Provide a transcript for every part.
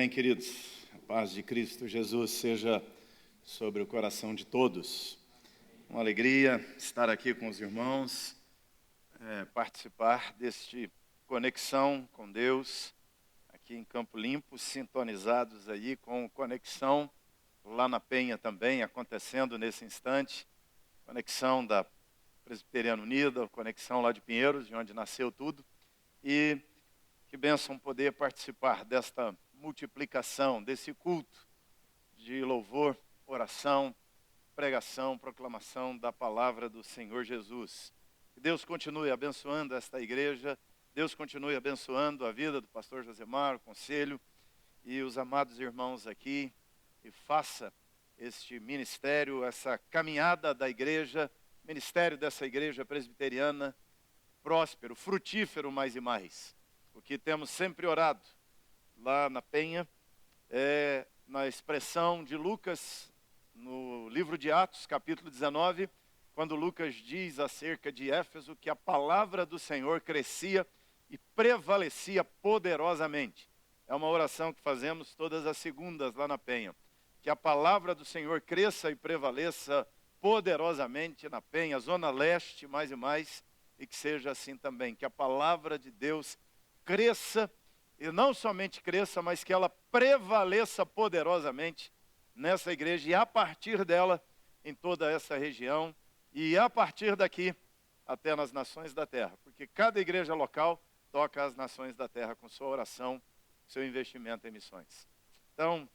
Bem, queridos, a paz de Cristo Jesus seja sobre o coração de todos. Uma alegria estar aqui com os irmãos, participar deste Conexão com Deus, aqui em Campo Limpo, sintonizados aí com Conexão lá na Penha também, acontecendo nesse instante. Conexão da Presbiteriana Unida, Conexão lá de Pinheiros, de onde nasceu tudo. E que bênção poder participar desta multiplicação, desse culto de louvor, oração, pregação, proclamação da palavra do Senhor Jesus. Que Deus continue abençoando esta igreja, Deus continue abençoando a vida do pastor Josemar, o conselho e os amados irmãos aqui, e faça este ministério, essa caminhada da igreja, ministério dessa igreja presbiteriana, próspero, frutífero mais e mais. O que temos sempre orado lá na Penha, na expressão de Lucas, no livro de Atos, capítulo 19, quando Lucas diz acerca de Éfeso que a palavra do Senhor crescia e prevalecia poderosamente. É uma oração que fazemos todas as segundas lá na Penha. Que a palavra do Senhor cresça e prevaleça poderosamente na Penha, Zona Leste, mais e mais, e que seja assim também. Que a palavra de Deus cresça, e não somente cresça, mas que ela prevaleça poderosamente nessa igreja e a partir dela em toda essa região e a partir daqui até nas nações da terra, porque cada igreja local toca as nações da terra com sua oração, seu investimento em missões. Então,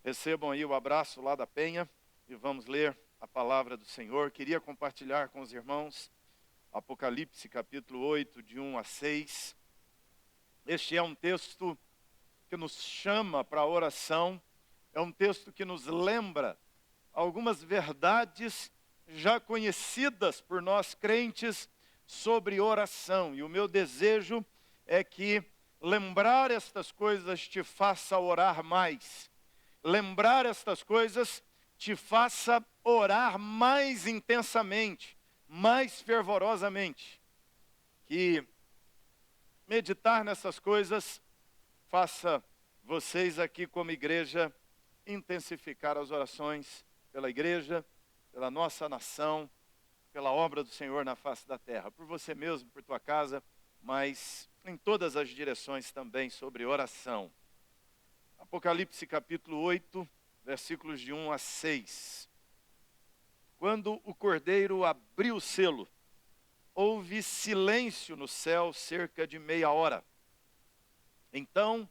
recebam aí o abraço lá da Penha e vamos ler a palavra do Senhor. Queria compartilhar com os irmãos Apocalipse capítulo 8, de 1 a 6. Este é um texto que nos chama para a oração, é um texto que nos lembra algumas verdades já conhecidas por nós crentes sobre oração. E o meu desejo é que lembrar estas coisas te faça orar mais. Lembrar estas coisas te faça orar mais intensamente, mais fervorosamente. Que meditar nessas coisas faça vocês aqui como igreja intensificar as orações pela igreja, pela nossa nação, pela obra do Senhor na face da terra, por você mesmo, por tua casa, mas em todas as direções também sobre oração. Apocalipse capítulo 8, versículos de 1 a 6. Quando o Cordeiro abriu o selo, houve silêncio no céu cerca de meia hora. Então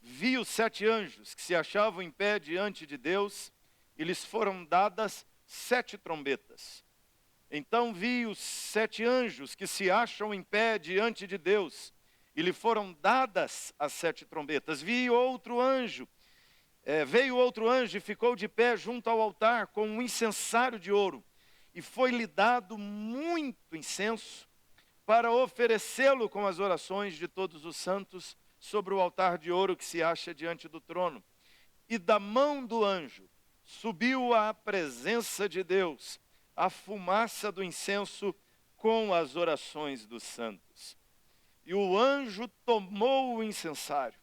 vi os 7 anjos que se achavam em pé diante de Deus, e lhes foram dadas 7 trombetas. Então vi os 7 anjos que se acham em pé diante de Deus, e lhe foram dadas as 7 trombetas. Veio outro anjo e ficou de pé junto ao altar com um incensário de ouro, e foi-lhe dado muito incenso para oferecê-lo com as orações de todos os santos sobre o altar de ouro que se acha diante do trono. E da mão do anjo subiu à presença de Deus a fumaça do incenso com as orações dos santos. E o anjo tomou o incensário,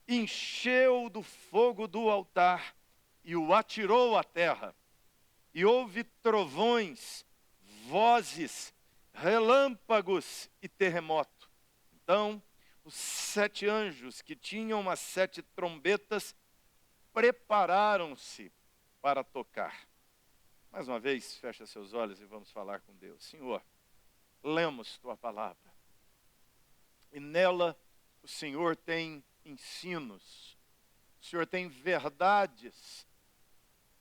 encheu do fogo do altar e o atirou à terra. E houve trovões, vozes, relâmpagos e terremoto. Então, os 7 anjos que tinham as 7 trombetas prepararam-se para tocar. Mais uma vez, fecha seus olhos e vamos falar com Deus. Senhor, lemos tua palavra. E nela o Senhor tem ensinos. O Senhor tem verdades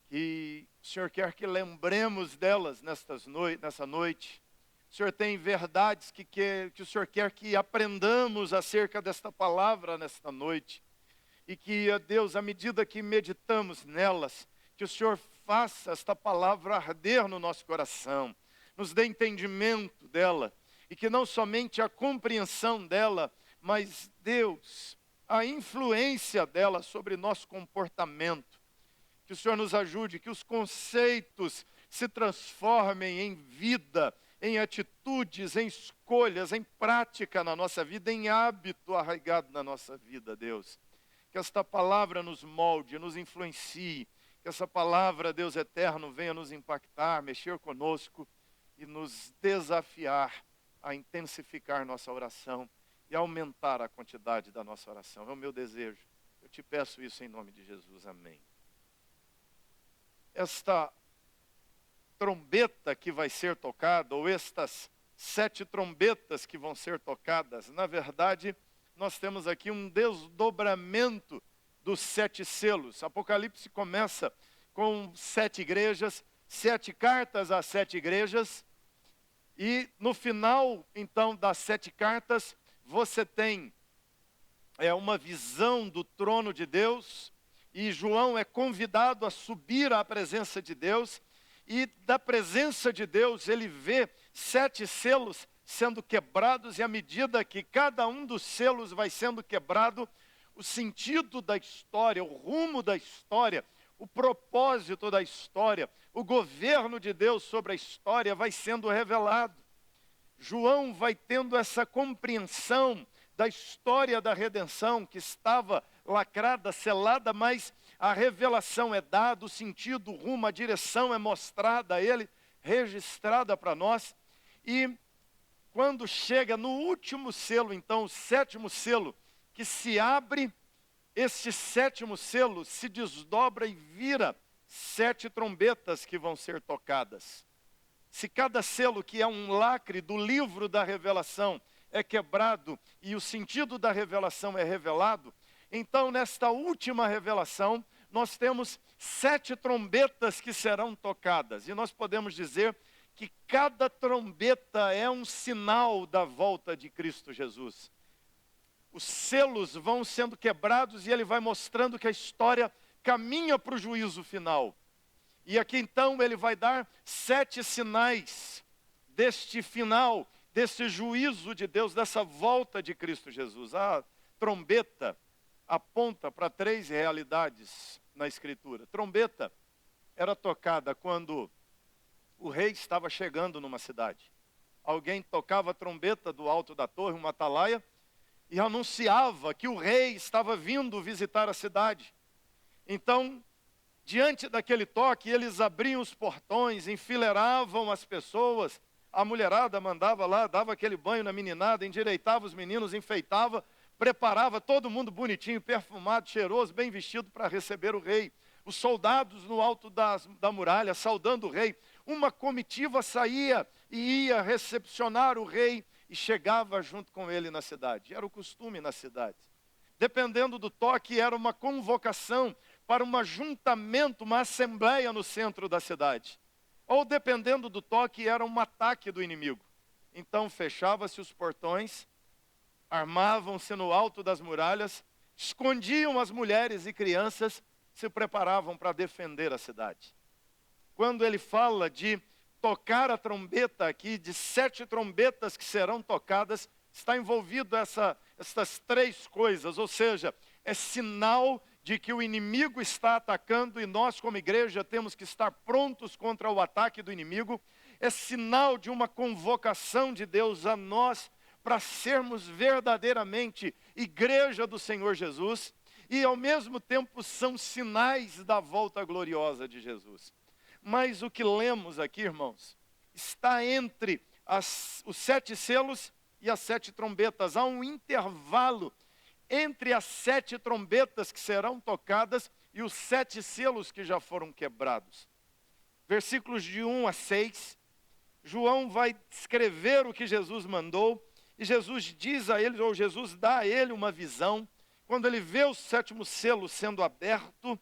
que o Senhor quer que lembremos delas nessa noite. O Senhor tem verdades que o Senhor quer que aprendamos acerca desta palavra nesta noite. E que, ó Deus, à medida que meditamos nelas, que o Senhor faça esta palavra arder no nosso coração, nos dê entendimento dela, e que não somente a compreensão dela, mas, Deus, a influência dela sobre nosso comportamento. Que o Senhor nos ajude, que os conceitos se transformem em vida, em atitudes, em escolhas, em prática na nossa vida, em hábito arraigado na nossa vida, Deus. Que esta palavra nos molde, nos influencie. Que essa palavra, Deus eterno, venha nos impactar, mexer conosco e nos desafiar a intensificar nossa oração e aumentar a quantidade da nossa oração. É o meu desejo. Eu te peço isso em nome de Jesus. Amém. Esta trombeta que vai ser tocada, ou estas 7 trombetas que vão ser tocadas, na verdade, nós temos aqui um desdobramento dos 7 selos. Apocalipse começa com 7 igrejas, 7 cartas às 7 igrejas, e no final, então, das 7 cartas, você tem uma visão do trono de Deus, e João é convidado a subir à presença de Deus, e da presença de Deus ele vê 7 selos sendo quebrados, e à medida que cada um dos selos vai sendo quebrado, o sentido da história, o rumo da história, o propósito da história, o governo de Deus sobre a história vai sendo revelado. João vai tendo essa compreensão da história da redenção que estava lacrada, selada, mas a revelação é dada, o sentido, o rumo, a direção é mostrada a ele, registrada para nós. E quando chega no último selo, então, o 7º selo, que se abre, este 7º selo se desdobra e vira 7 trombetas que vão ser tocadas. Se cada selo, que é um lacre do livro da revelação, é quebrado e o sentido da revelação é revelado, então nesta última revelação, nós temos 7 trombetas que serão tocadas. E nós podemos dizer que cada trombeta é um sinal da volta de Cristo Jesus. Os selos vão sendo quebrados e ele vai mostrando que a história caminha para o juízo final. E aqui então ele vai dar 7 sinais deste final, desse juízo de Deus, dessa volta de Cristo Jesus. A trombeta aponta para 3 realidades na Escritura. Trombeta era tocada quando o rei estava chegando numa cidade. Alguém tocava a trombeta do alto da torre, uma atalaia, e anunciava que o rei estava vindo visitar a cidade. Então, diante daquele toque, eles abriam os portões, enfileiravam as pessoas, a mulherada mandava lá, dava aquele banho na meninada, endireitava os meninos, enfeitava, preparava todo mundo bonitinho, perfumado, cheiroso, bem vestido para receber o rei. Os soldados no alto da muralha, saudando o rei. Uma comitiva saía e ia recepcionar o rei e chegava junto com ele na cidade. Era o costume na cidade. Dependendo do toque, era uma convocação para um ajuntamento, uma assembleia no centro da cidade. Ou dependendo do toque, era um ataque do inimigo. Então fechava-se os portões, armavam-se no alto das muralhas, escondiam as mulheres e crianças, se preparavam para defender a cidade. Quando ele fala de tocar a trombeta aqui, de 7 trombetas que serão tocadas, está envolvido essas 3 coisas, ou seja, é sinal de que o inimigo está atacando e nós como igreja temos que estar prontos contra o ataque do inimigo, é sinal de uma convocação de Deus a nós para sermos verdadeiramente igreja do Senhor Jesus, e ao mesmo tempo são sinais da volta gloriosa de Jesus. Mas o que lemos aqui, irmãos, está entre os 7 selos e as 7 trombetas. Há um intervalo entre as 7 trombetas que serão tocadas e os 7 selos que já foram quebrados. Versículos de 1 a 6, João vai escrever o que Jesus mandou, e Jesus diz a ele, ou Jesus dá a ele uma visão. Quando ele vê o 7º selo sendo aberto,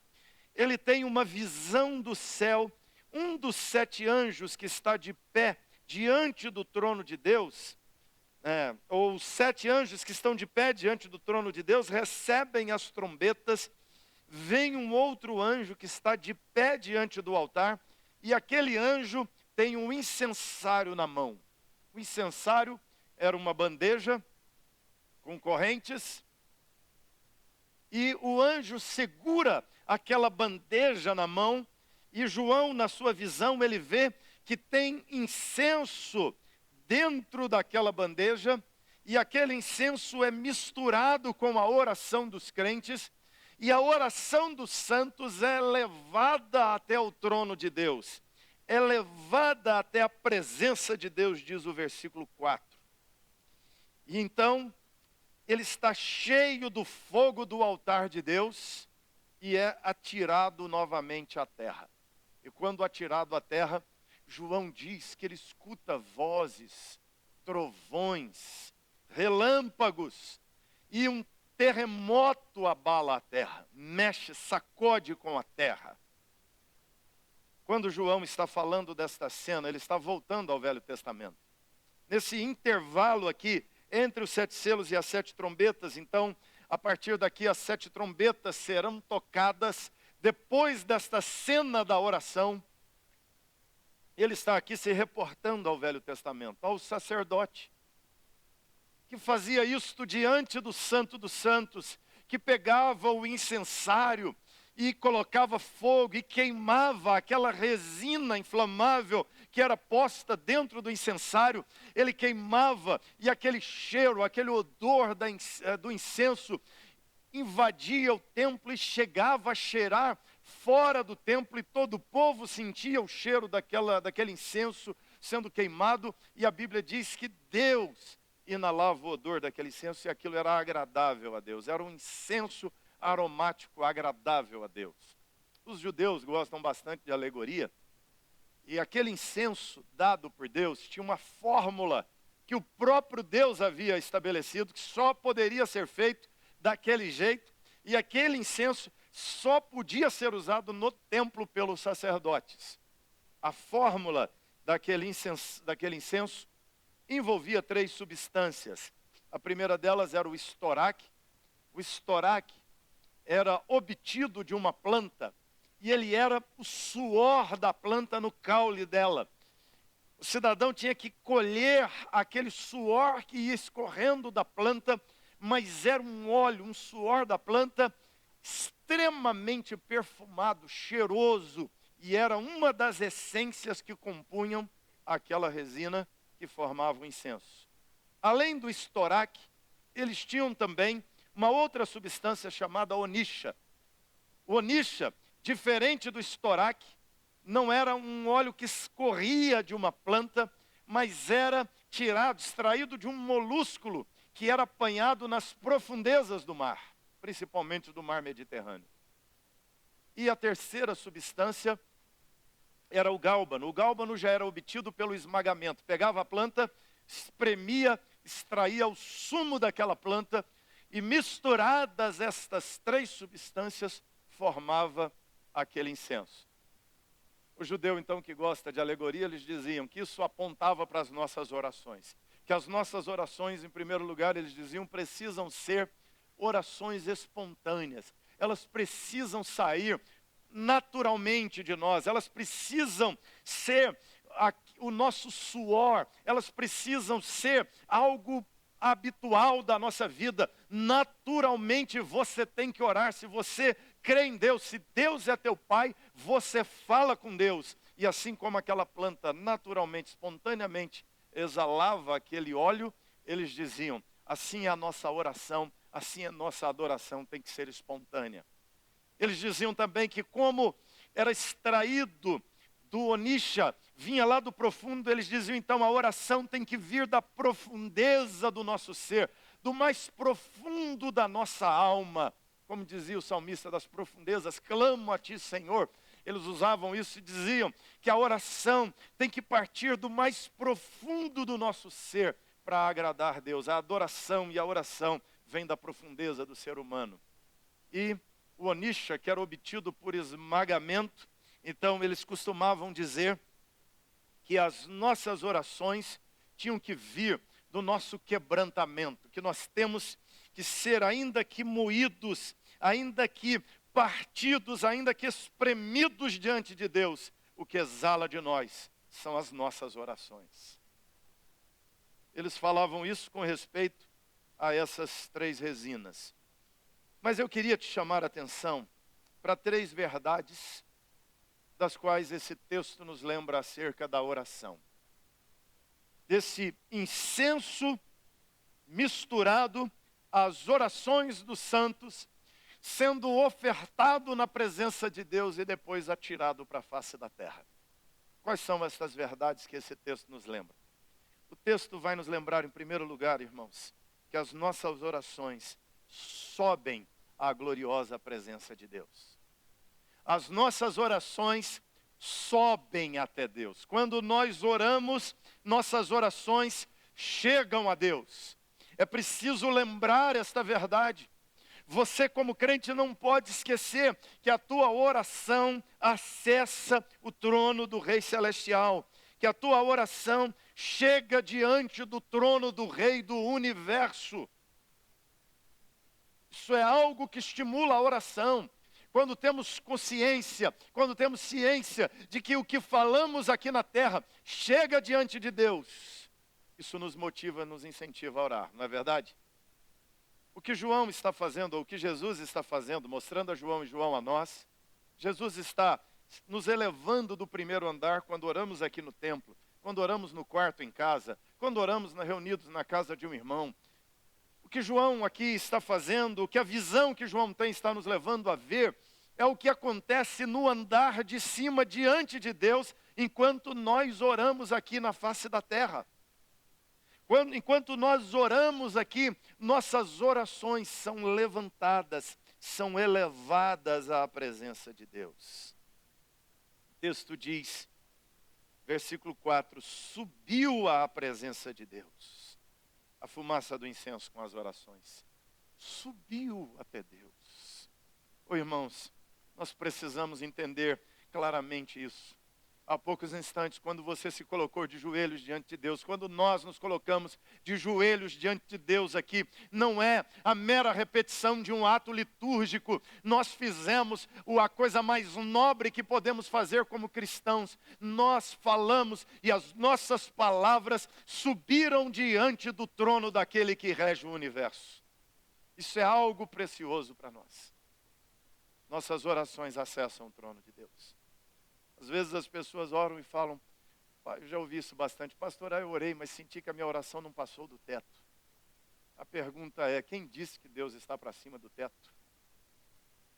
ele tem uma visão do céu. Um dos 7 anjos que está de pé diante do trono de Deus, ou os 7 anjos que estão de pé diante do trono de Deus, recebem as trombetas. Vem um outro anjo que está de pé diante do altar, e aquele anjo tem um incensário na mão. O incensário era uma bandeja com correntes, e o anjo segura aquela bandeja na mão, e João, na sua visão, ele vê que tem incenso dentro daquela bandeja, e aquele incenso é misturado com a oração dos crentes, E a oração dos santos é levada até o trono de Deus. É levada até a presença de Deus, diz o versículo 4. E então, ele está cheio do fogo do altar de Deus e é atirado novamente à terra. E quando atirado à terra, João diz que ele escuta vozes, trovões, relâmpagos e um terremoto abala a terra, mexe, sacode com a terra. Quando João está falando desta cena, ele está voltando ao Velho Testamento. Nesse intervalo aqui, entre os 7 selos e as 7 trombetas, então, a partir daqui as 7 trombetas serão tocadas. Depois desta cena da oração, ele está aqui se reportando ao Velho Testamento, ao sacerdote, que fazia isto diante do Santo dos Santos, que pegava o incensário e colocava fogo e queimava aquela resina inflamável que era posta dentro do incensário. Ele queimava e aquele cheiro, aquele odor do incenso invadia o templo e chegava a cheirar fora do templo, e todo o povo sentia o cheiro daquele incenso sendo queimado, e a Bíblia diz que Deus inalava o odor daquele incenso, e aquilo era agradável a Deus, era um incenso aromático agradável a Deus. Os judeus gostam bastante de alegoria, e aquele incenso dado por Deus tinha uma fórmula que o próprio Deus havia estabelecido, que só poderia ser feito daquele jeito, e aquele incenso só podia ser usado no templo pelos sacerdotes. A fórmula daquele incenso envolvia 3 substâncias. A primeira delas era o estoraque. O estoraque era obtido de uma planta, e ele era o suor da planta no caule dela. O cidadão tinha que colher aquele suor que ia escorrendo da planta, mas era um óleo, um suor da planta extremamente perfumado, cheiroso, e era uma das essências que compunham aquela resina que formava o incenso. Além do estoraque, eles tinham também uma outra substância chamada onixa. O onixa, diferente do estoraque, não era um óleo que escorria de uma planta, mas era tirado, extraído de um molúsculo que era apanhado nas profundezas do mar, principalmente do mar Mediterrâneo. E a terceira substância era o gálbano. O gálbano já era obtido pelo esmagamento. Pegava a planta, espremia, extraía o sumo daquela planta, e misturadas estas 3 substâncias, formava aquele incenso. O judeu, então, que gosta de alegoria, eles diziam que isso apontava para as nossas orações. Que as nossas orações, em primeiro lugar, eles diziam, precisam ser orações espontâneas. Elas precisam sair naturalmente de nós. Elas precisam ser o nosso suor. Elas precisam ser algo habitual da nossa vida. Naturalmente você tem que orar. Se você crê em Deus, se Deus é teu Pai, você fala com Deus. E assim como aquela planta naturalmente, espontaneamente exalava aquele óleo, eles diziam, assim é a nossa oração, assim a nossa adoração tem que ser espontânea. Eles diziam também que como era extraído do onixa, vinha lá do profundo, eles diziam então a oração tem que vir da profundeza do nosso ser, do mais profundo da nossa alma. Como dizia o salmista, das profundezas, clamo a ti, Senhor. Eles usavam isso e diziam que a oração tem que partir do mais profundo do nosso ser para agradar a Deus. A adoração e a oração vêm da profundeza do ser humano. E o onixa, que era obtido por esmagamento, então eles costumavam dizer que as nossas orações tinham que vir do nosso quebrantamento, que nós temos que ser, ainda que moídos, ainda que partidos, ainda que espremidos diante de Deus, o que exala de nós são as nossas orações. Eles falavam isso com respeito a essas 3 resinas. Mas eu queria te chamar a atenção para 3 verdades, das quais esse texto nos lembra acerca da oração. Desse incenso misturado às orações dos santos, sendo ofertado na presença de Deus e depois atirado para a face da terra. Quais são essas verdades que esse texto nos lembra? O texto vai nos lembrar, em primeiro lugar, irmãos, que as nossas orações sobem à gloriosa presença de Deus. As nossas orações sobem até Deus. Quando nós oramos, nossas orações chegam a Deus. É preciso lembrar esta verdade. Você, como crente, não pode esquecer que a tua oração acessa o trono do Rei Celestial, que a tua oração chega diante do trono do Rei do Universo. Isso é algo que estimula a oração. Quando temos consciência, quando temos ciência de que o que falamos aqui na terra chega diante de Deus, isso nos motiva, nos incentiva a orar, não é verdade? O que João está fazendo, ou o que Jesus está fazendo, mostrando a João e João a nós, Jesus está nos elevando do primeiro andar quando oramos aqui no templo, quando oramos no quarto em casa, quando oramos reunidos na casa de um irmão. O que João aqui está fazendo, o que a visão que João tem está nos levando a ver, é o que acontece no andar de cima diante de Deus, enquanto nós oramos aqui na face da terra. Enquanto nós oramos aqui, nossas orações são levantadas, são elevadas à presença de Deus. O texto diz, versículo 4, subiu à presença de Deus. A fumaça do incenso com as orações. Subiu até Deus. Irmãos, nós precisamos entender claramente isso. Há poucos instantes, quando você se colocou de joelhos diante de Deus, quando nós nos colocamos de joelhos diante de Deus aqui, não é a mera repetição de um ato litúrgico. Nós fizemos a coisa mais nobre que podemos fazer como cristãos. Nós falamos e as nossas palavras subiram diante do trono daquele que rege o universo. Isso é algo precioso para nós. Nossas orações acessam o trono de Deus. Às vezes as pessoas oram e falam, eu já ouvi isso bastante, pastor, eu orei, mas senti que a minha oração não passou do teto. A pergunta é, quem disse que Deus está para cima do teto?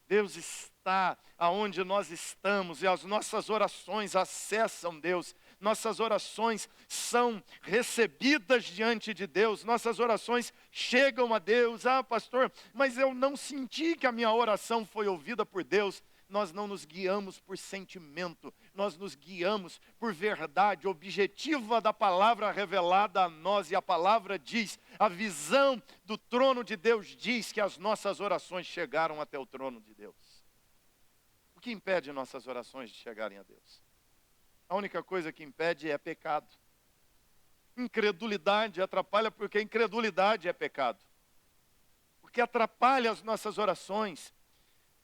Deus está aonde nós estamos e as nossas orações acessam Deus. Nossas orações são recebidas diante de Deus, nossas orações chegam a Deus. Pastor, mas eu não senti que a minha oração foi ouvida por Deus. Nós não nos guiamos por sentimento, nós nos guiamos por verdade objetiva da palavra revelada a nós. E a palavra diz, a visão do trono de Deus diz que as nossas orações chegaram até o trono de Deus. O que impede nossas orações de chegarem a Deus? A única coisa que impede é pecado. Incredulidade atrapalha porque incredulidade é pecado. Porque atrapalha as nossas orações.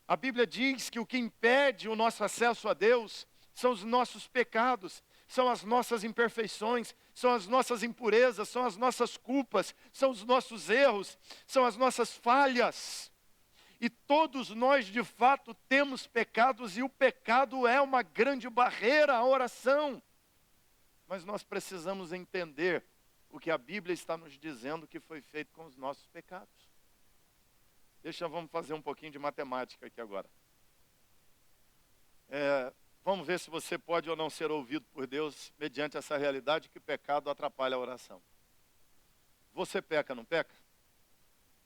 A Bíblia diz que o que impede o nosso acesso a Deus são os nossos pecados, são as nossas imperfeições, são as nossas impurezas, são as nossas culpas, são os nossos erros, são as nossas falhas. E todos nós, de fato, temos pecados e o pecado é uma grande barreira à oração. Mas nós precisamos entender o que a Bíblia está nos dizendo que foi feito com os nossos pecados. Vamos fazer um pouquinho de matemática aqui agora. Vamos ver se você pode ou não ser ouvido por Deus mediante essa realidade que pecado atrapalha a oração. Você peca, não peca?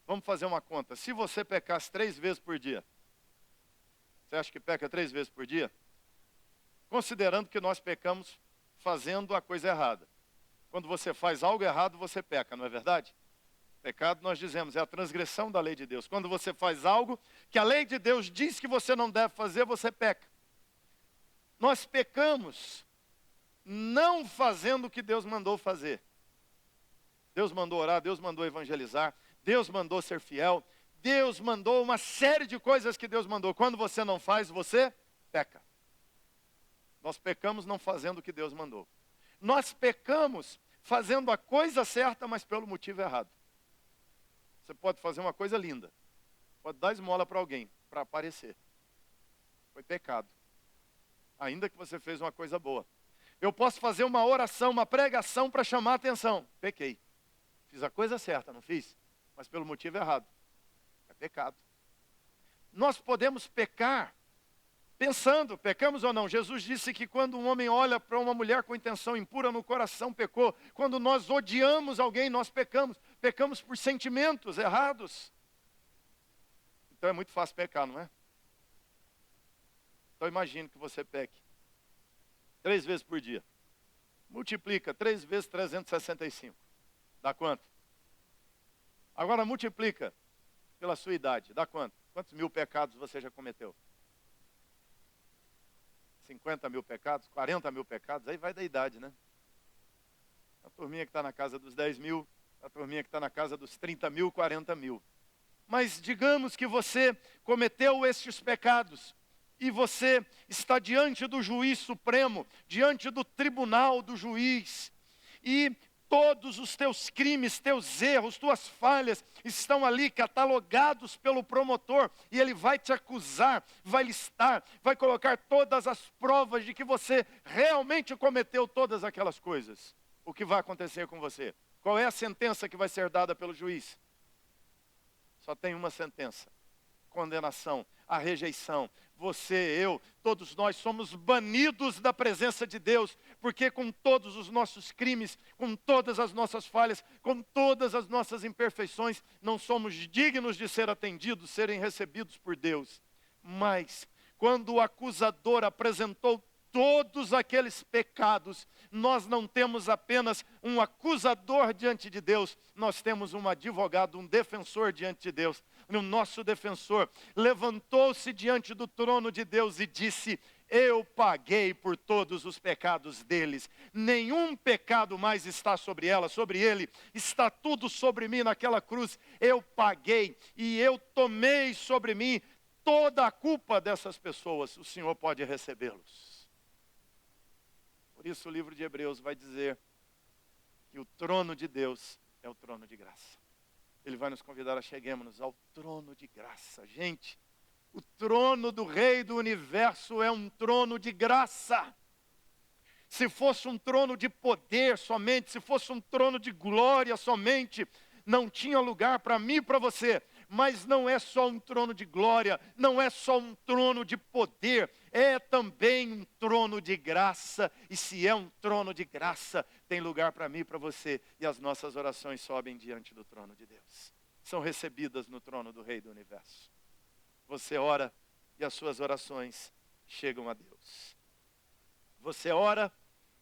Vamos fazer uma conta. Se você pecasse 3 vezes por dia, você acha que peca 3 vezes por dia? Considerando que nós pecamos fazendo a coisa errada. Quando você faz algo errado, você peca, não é verdade? Pecado, nós dizemos, é a transgressão da lei de Deus. Quando você faz algo que a lei de Deus diz que você não deve fazer, você peca. Nós pecamos não fazendo o que Deus mandou fazer. Deus mandou orar, Deus mandou evangelizar, Deus mandou ser fiel, Deus mandou uma série de coisas que Deus mandou. Quando você não faz, você peca. Nós pecamos não fazendo o que Deus mandou. Nós pecamos fazendo a coisa certa, mas pelo motivo errado. Você pode fazer uma coisa linda, pode dar esmola para alguém, para aparecer. Foi pecado. Ainda que você fez uma coisa boa. Eu posso fazer uma oração, uma pregação para chamar a atenção. Pequei. Fiz a coisa certa, não fiz? Mas pelo motivo errado. É pecado. nós podemos pecar pensando, pecamos ou não? Jesus disse que quando um homem olha para uma mulher com intenção impura no coração, pecou. Quando nós odiamos alguém, nós pecamos. Pecamos por sentimentos errados. Então é muito fácil pecar, não é? Então imagine que você peque 3 vezes por dia. Multiplica 3 vezes 365. Dá quanto? Agora multiplica pela sua idade. Dá quanto? Quantos mil pecados você já cometeu? 50 mil pecados? 40 mil pecados? Aí vai da idade, né? A turminha que está na casa dos 10 mil, a turminha que está na casa dos 30 mil, 40 mil. Mas digamos que você cometeu estes pecados e você está diante do juiz supremo, diante do tribunal do juiz, e todos os teus crimes, teus erros, tuas falhas estão ali catalogados pelo promotor, e ele vai te acusar, vai listar, vai colocar todas as provas de que você realmente cometeu todas aquelas coisas. O que vai acontecer com você? Qual é a sentença que vai ser dada pelo juiz? Só tem uma sentença: condenação, a rejeição. Você, eu, todos nós somos banidos da presença de Deus, porque com todos os nossos crimes, com todas as nossas falhas, com todas as nossas imperfeições, não somos dignos de ser atendidos, serem recebidos por Deus. Mas, quando o acusador apresentou todos aqueles pecados, nós não temos apenas um acusador diante de Deus, nós temos um advogado, um defensor diante de Deus. O nosso defensor levantou-se diante do trono de Deus e disse: eu paguei por todos os pecados deles, nenhum pecado mais está sobre ela, sobre ele, está tudo sobre mim naquela cruz. Eu paguei e eu tomei sobre mim toda a culpa dessas pessoas. O Senhor pode recebê-los. Por isso o livro de Hebreus vai dizer que o trono de Deus é o trono de graça. Ele vai nos convidar a cheguemos ao trono de graça. Gente, o trono do Rei do Universo é um trono de graça. Se fosse um trono de poder somente, se fosse um trono de glória somente, não tinha lugar para mim e para você. Mas não é só um trono de glória, não é só um trono de poder, é também um trono de graça. E se é um trono de graça, tem lugar para mim e para você. E as nossas orações sobem diante do trono de Deus. São recebidas no trono do Rei do Universo. Você ora e as suas orações chegam a Deus. Você ora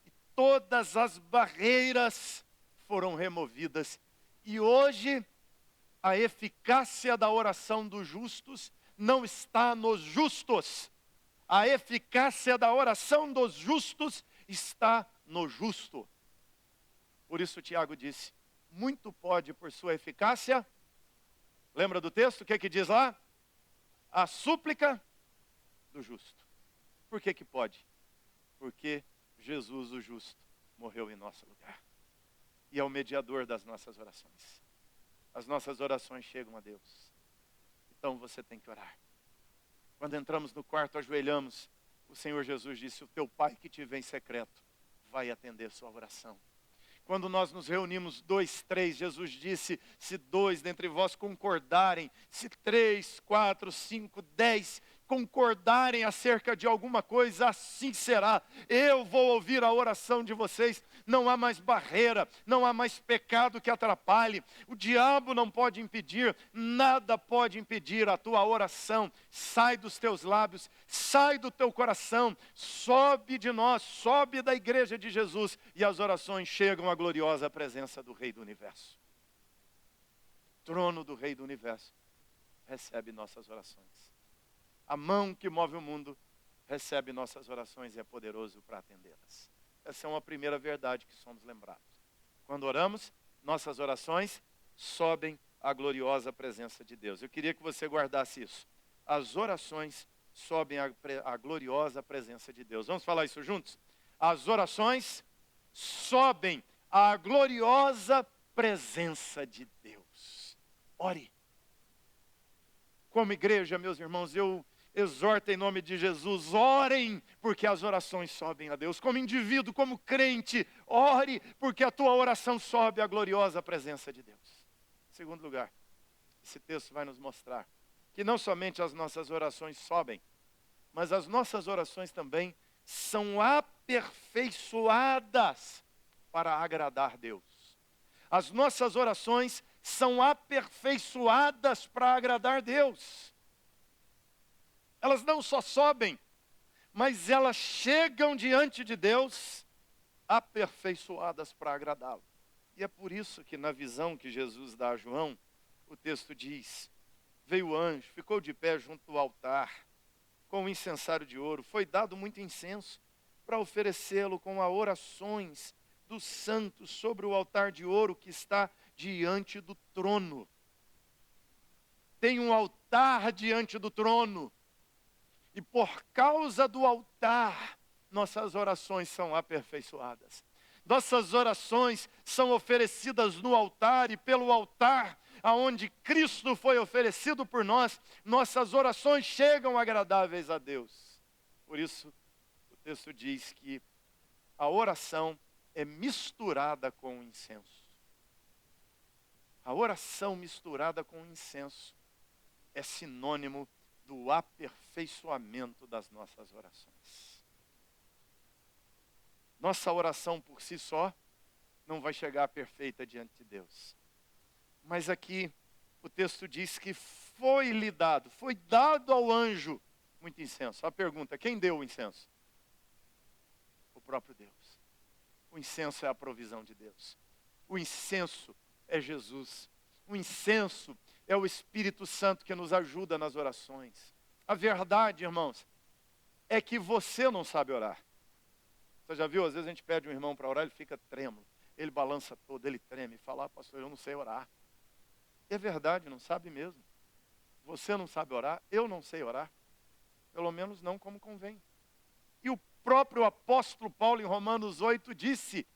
e todas as barreiras foram removidas. E hoje a eficácia da oração dos justos não está nos justos. A eficácia da oração dos justos está no justo. Por isso Tiago disse: muito pode por sua eficácia. Lembra do texto? O que que diz lá? A súplica do justo. Por que que pode? Porque Jesus, o justo, morreu em nosso lugar. E é o mediador das nossas orações. As nossas orações chegam a Deus. Então você tem que orar. Quando entramos no quarto, ajoelhamos. O Senhor Jesus disse: o teu Pai que te vê em secreto vai atender sua oração. Quando nós nos reunimos 2, 3, Jesus disse: se 2 dentre vós concordarem, se 3, 4, 5, 10 concordarem acerca de alguma coisa, assim será. Eu vou ouvir a oração de vocês. Não há mais barreira, não há mais pecado que atrapalhe. O diabo não pode impedir, nada pode impedir a tua oração. Sai dos teus lábios, sai do teu coração, sobe de nós, sobe da igreja de Jesus, e as orações chegam à gloriosa presença do Rei do Universo. O trono do Rei do Universo recebe nossas orações. A mão que move o mundo recebe nossas orações e é poderoso para atendê-las. Essa é uma primeira verdade que somos lembrados. Quando oramos, nossas orações sobem à gloriosa presença de Deus. Eu queria que você guardasse isso. As orações sobem à gloriosa presença de Deus. Vamos falar isso juntos? As orações sobem à gloriosa presença de Deus. Ore. Como igreja, meus irmãos, eu exorto em nome de Jesus: orem, porque as orações sobem a Deus. Como indivíduo, como crente, ore, porque a tua oração sobe à gloriosa presença de Deus. Em segundo lugar, esse texto vai nos mostrar que não somente as nossas orações sobem, mas as nossas orações também são aperfeiçoadas para agradar Deus. As nossas orações são aperfeiçoadas para agradar Deus. Elas não só sobem, mas elas chegam diante de Deus aperfeiçoadas para agradá-lo. E é por isso que na visão que Jesus dá a João, o texto diz: veio o anjo, ficou de pé junto ao altar, com o incensário de ouro, foi dado muito incenso para oferecê-lo com as orações dos santos sobre o altar de ouro que está diante do trono. Tem um altar diante do trono. E por causa do altar, nossas orações são aperfeiçoadas. Nossas orações são oferecidas no altar, e pelo altar, aonde Cristo foi oferecido por nós, nossas orações chegam agradáveis a Deus. Por isso, o texto diz que a oração é misturada com o incenso. A oração misturada com o incenso é sinônimo do aperfeiçoamento das nossas orações. Nossa oração por si só não vai chegar perfeita diante de Deus. Mas aqui o texto diz que foi dado ao anjo muito incenso. A pergunta: quem deu o incenso? O próprio Deus. O incenso é a provisão de Deus. O incenso é Jesus. O incenso é o Espírito Santo que nos ajuda nas orações. A verdade, irmãos, é que você não sabe orar. Você já viu? Às vezes a gente pede um irmão para orar, ele fica trêmulo. Ele balança todo, ele treme. Fala: pastor, eu não sei orar. E é verdade, não sabe mesmo. Você não sabe orar, eu não sei orar. Pelo menos não como convém. E o próprio apóstolo Paulo, em Romanos 8, disse: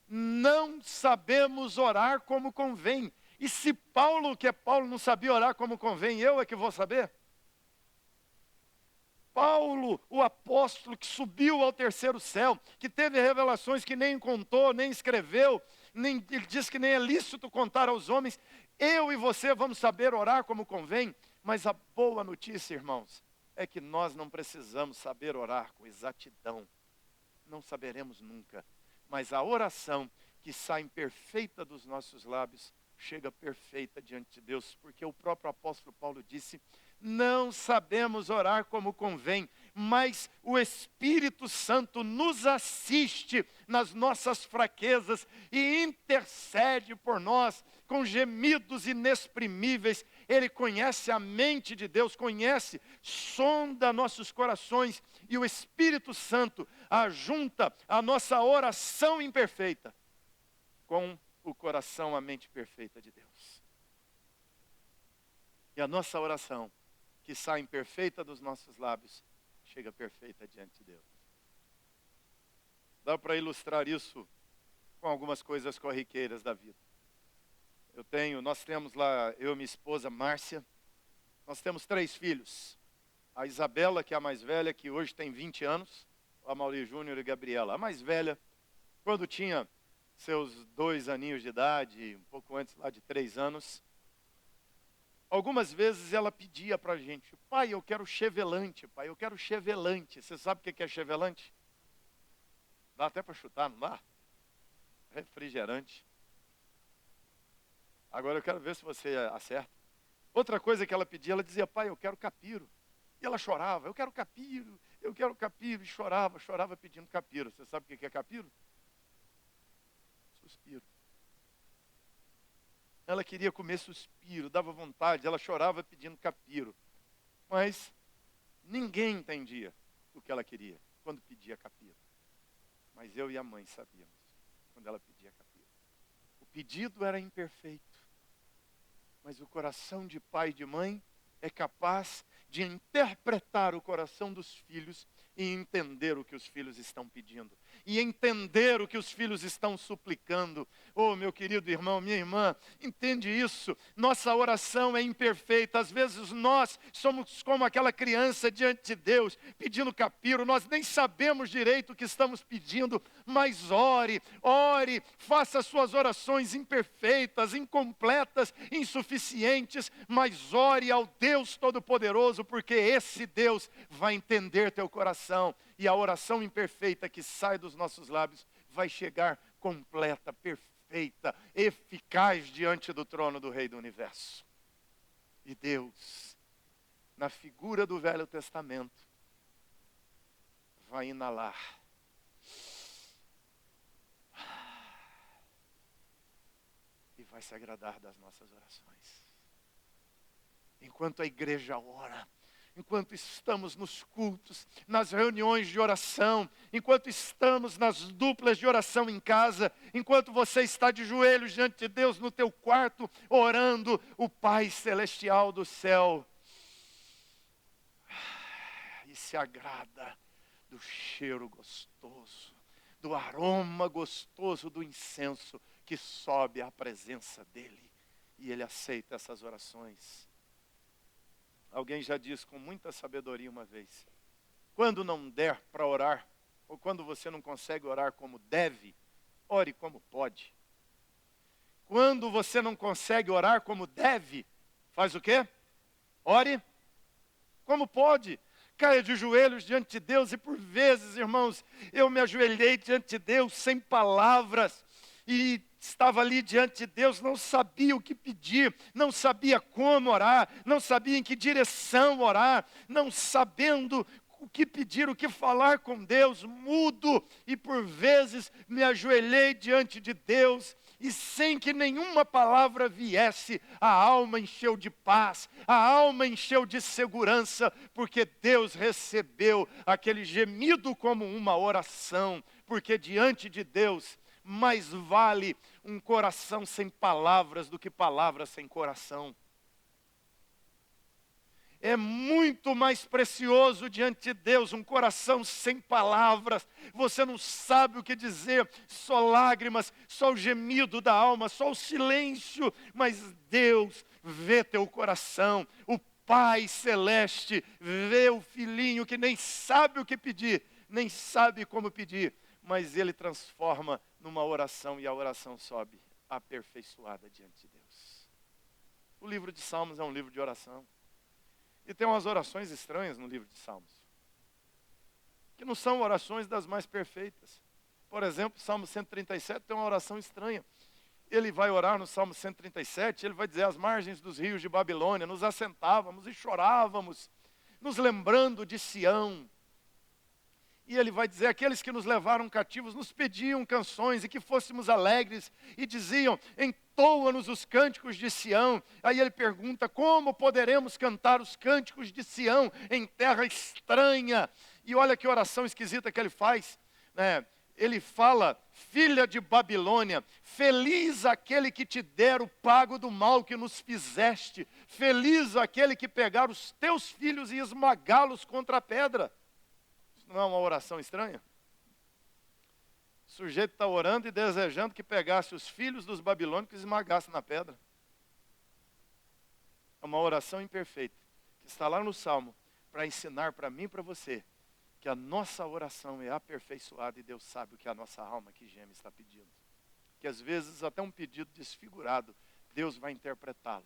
não sabemos orar como convém. E se Paulo, que é Paulo, não sabia orar como convém, eu é que vou saber? Paulo, o apóstolo que subiu ao terceiro céu, que teve revelações que nem contou, nem escreveu, ele diz que nem é lícito contar aos homens, eu e você vamos saber orar como convém. Mas a boa notícia, irmãos, é que nós não precisamos saber orar com exatidão. Não saberemos nunca. Mas a oração que sai perfeita dos nossos lábios, chega perfeita diante de Deus, porque o próprio apóstolo Paulo disse: não sabemos orar como convém, mas o Espírito Santo nos assiste nas nossas fraquezas e intercede por nós com gemidos inexprimíveis. Ele conhece a mente de Deus, sonda nossos corações, e o Espírito Santo ajunta a nossa oração imperfeita com o coração, a mente perfeita de Deus. E a nossa oração, que sai imperfeita dos nossos lábios, chega perfeita diante de Deus. Dá para ilustrar isso com algumas coisas corriqueiras da vida. Nós temos lá, eu e minha esposa Márcia, nós temos 3 filhos. A Isabela, que é a mais velha, que hoje tem 20 anos, a Mauri Júnior e Gabriela. A mais velha, quando tinha seus 2 aninhos de idade, um pouco antes lá de 3 anos, algumas vezes ela pedia para a gente: pai, eu quero chevelante, pai, eu quero chevelante. Você sabe o que é chevelante? Dá até para chutar, não dá? Refrigerante. Agora eu quero ver se você acerta. Outra coisa que ela pedia, ela dizia: pai, eu quero capiro. E ela chorava: eu quero capiro, e chorava pedindo capiro. Você sabe o que é capiro? Suspiro. Ela queria comer suspiro, dava vontade, ela chorava pedindo capiro. Mas ninguém entendia o que ela queria quando pedia capiro. Mas eu e a mãe sabíamos quando ela pedia capiro. O pedido era imperfeito, mas o coração de pai e de mãe é capaz de interpretar o coração dos filhos e entender o que os filhos estão pedindo. e entender o que os filhos estão suplicando. Oh, meu querido irmão, minha irmã, entende isso? Nossa oração é imperfeita. Às vezes nós somos como aquela criança diante de Deus, pedindo capiro. Nós nem sabemos direito o que estamos pedindo, mas ore, ore, faça suas orações imperfeitas, incompletas, insuficientes, mas ore ao Deus Todo-Poderoso, porque esse Deus vai entender teu coração. E a oração imperfeita que sai dos nossos lábios vai chegar completa, perfeita, eficaz diante do trono do Rei do Universo. E Deus, na figura do Velho Testamento, vai inalar e vai se agradar das nossas orações. Enquanto a igreja ora, enquanto estamos nos cultos, nas reuniões de oração, enquanto estamos nas duplas de oração em casa, enquanto você está de joelhos diante de Deus no teu quarto, orando, o Pai Celestial do céu e se agrada do cheiro gostoso, do aroma gostoso do incenso que sobe à presença dEle. E Ele aceita essas orações. Alguém já disse com muita sabedoria uma vez: quando não der para orar, ou quando você não consegue orar como deve, ore como pode. Quando você não consegue orar como deve, faz o quê? Ore como pode. Caia de joelhos diante de Deus. E por vezes, irmãos, eu me ajoelhei diante de Deus sem palavras, e estava ali diante de Deus, não sabia o que pedir, não sabia como orar, não sabia em que direção orar, não sabendo o que pedir, o que falar com Deus, mudo, e por vezes me ajoelhei diante de Deus, e sem que nenhuma palavra viesse, a alma encheu de paz, a alma encheu de segurança, porque Deus recebeu aquele gemido como uma oração, porque diante de Deus, mais vale um coração sem palavras do que palavras sem coração. É muito mais precioso diante de Deus um coração sem palavras. Você não sabe o que dizer, só lágrimas, só o gemido da alma, só o silêncio. Mas Deus vê teu coração. O Pai Celeste vê o filhinho que nem sabe o que pedir, nem sabe como pedir, mas Ele transforma numa oração, e a oração sobe aperfeiçoada diante de Deus. O livro de Salmos é um livro de oração. E tem umas orações estranhas no livro de Salmos, que não são orações das mais perfeitas. Por exemplo, Salmo 137 tem uma oração estranha. Ele vai orar no Salmo 137, ele vai dizer: às margens dos rios de Babilônia, nos assentávamos e chorávamos, nos lembrando de Sião. E ele vai dizer: aqueles que nos levaram cativos nos pediam canções e que fôssemos alegres, e diziam: entoa-nos os cânticos de Sião. Aí ele pergunta: como poderemos cantar os cânticos de Sião em terra estranha? E olha que oração esquisita que ele faz, né? Ele fala: filha de Babilônia, feliz aquele que te der o pago do mal que nos fizeste, feliz aquele que pegar os teus filhos e esmagá-los contra a pedra. Não é uma oração estranha? O sujeito está orando e desejando que pegasse os filhos dos babilônicos e esmagasse na pedra. É uma oração imperfeita, que está lá no Salmo, para ensinar para mim e para você, que a nossa oração é aperfeiçoada, e Deus sabe o que a nossa alma que geme está pedindo. Que às vezes até um pedido desfigurado, Deus vai interpretá-lo.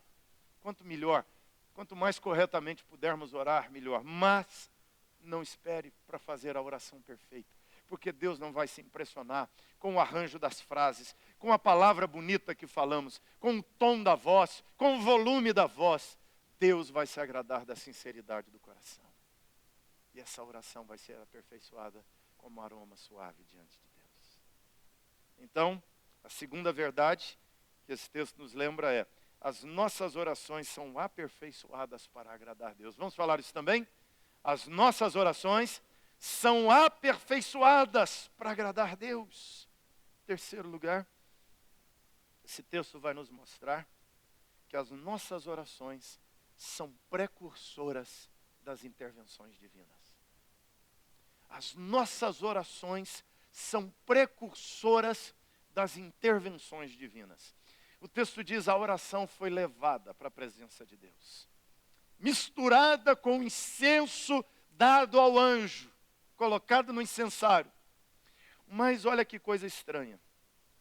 Quanto melhor, quanto mais corretamente pudermos orar, melhor. Mas não espere para fazer a oração perfeita, porque Deus não vai se impressionar com o arranjo das frases, com a palavra bonita que falamos, com o tom da voz, com o volume da voz. Deus vai se agradar da sinceridade do coração. E essa oração vai ser aperfeiçoada como um aroma suave diante de Deus. Então, a segunda verdade que esse texto nos lembra é: as nossas orações são aperfeiçoadas para agradar a Deus. Vamos falar isso também? As nossas orações são aperfeiçoadas para agradar a Deus. Terceiro lugar, esse texto vai nos mostrar que as nossas orações são precursoras das intervenções divinas. As nossas orações são precursoras das intervenções divinas. O texto diz: a oração foi levada para a presença de Deus, misturada com o incenso dado ao anjo, colocado no incensário. Mas olha que coisa estranha.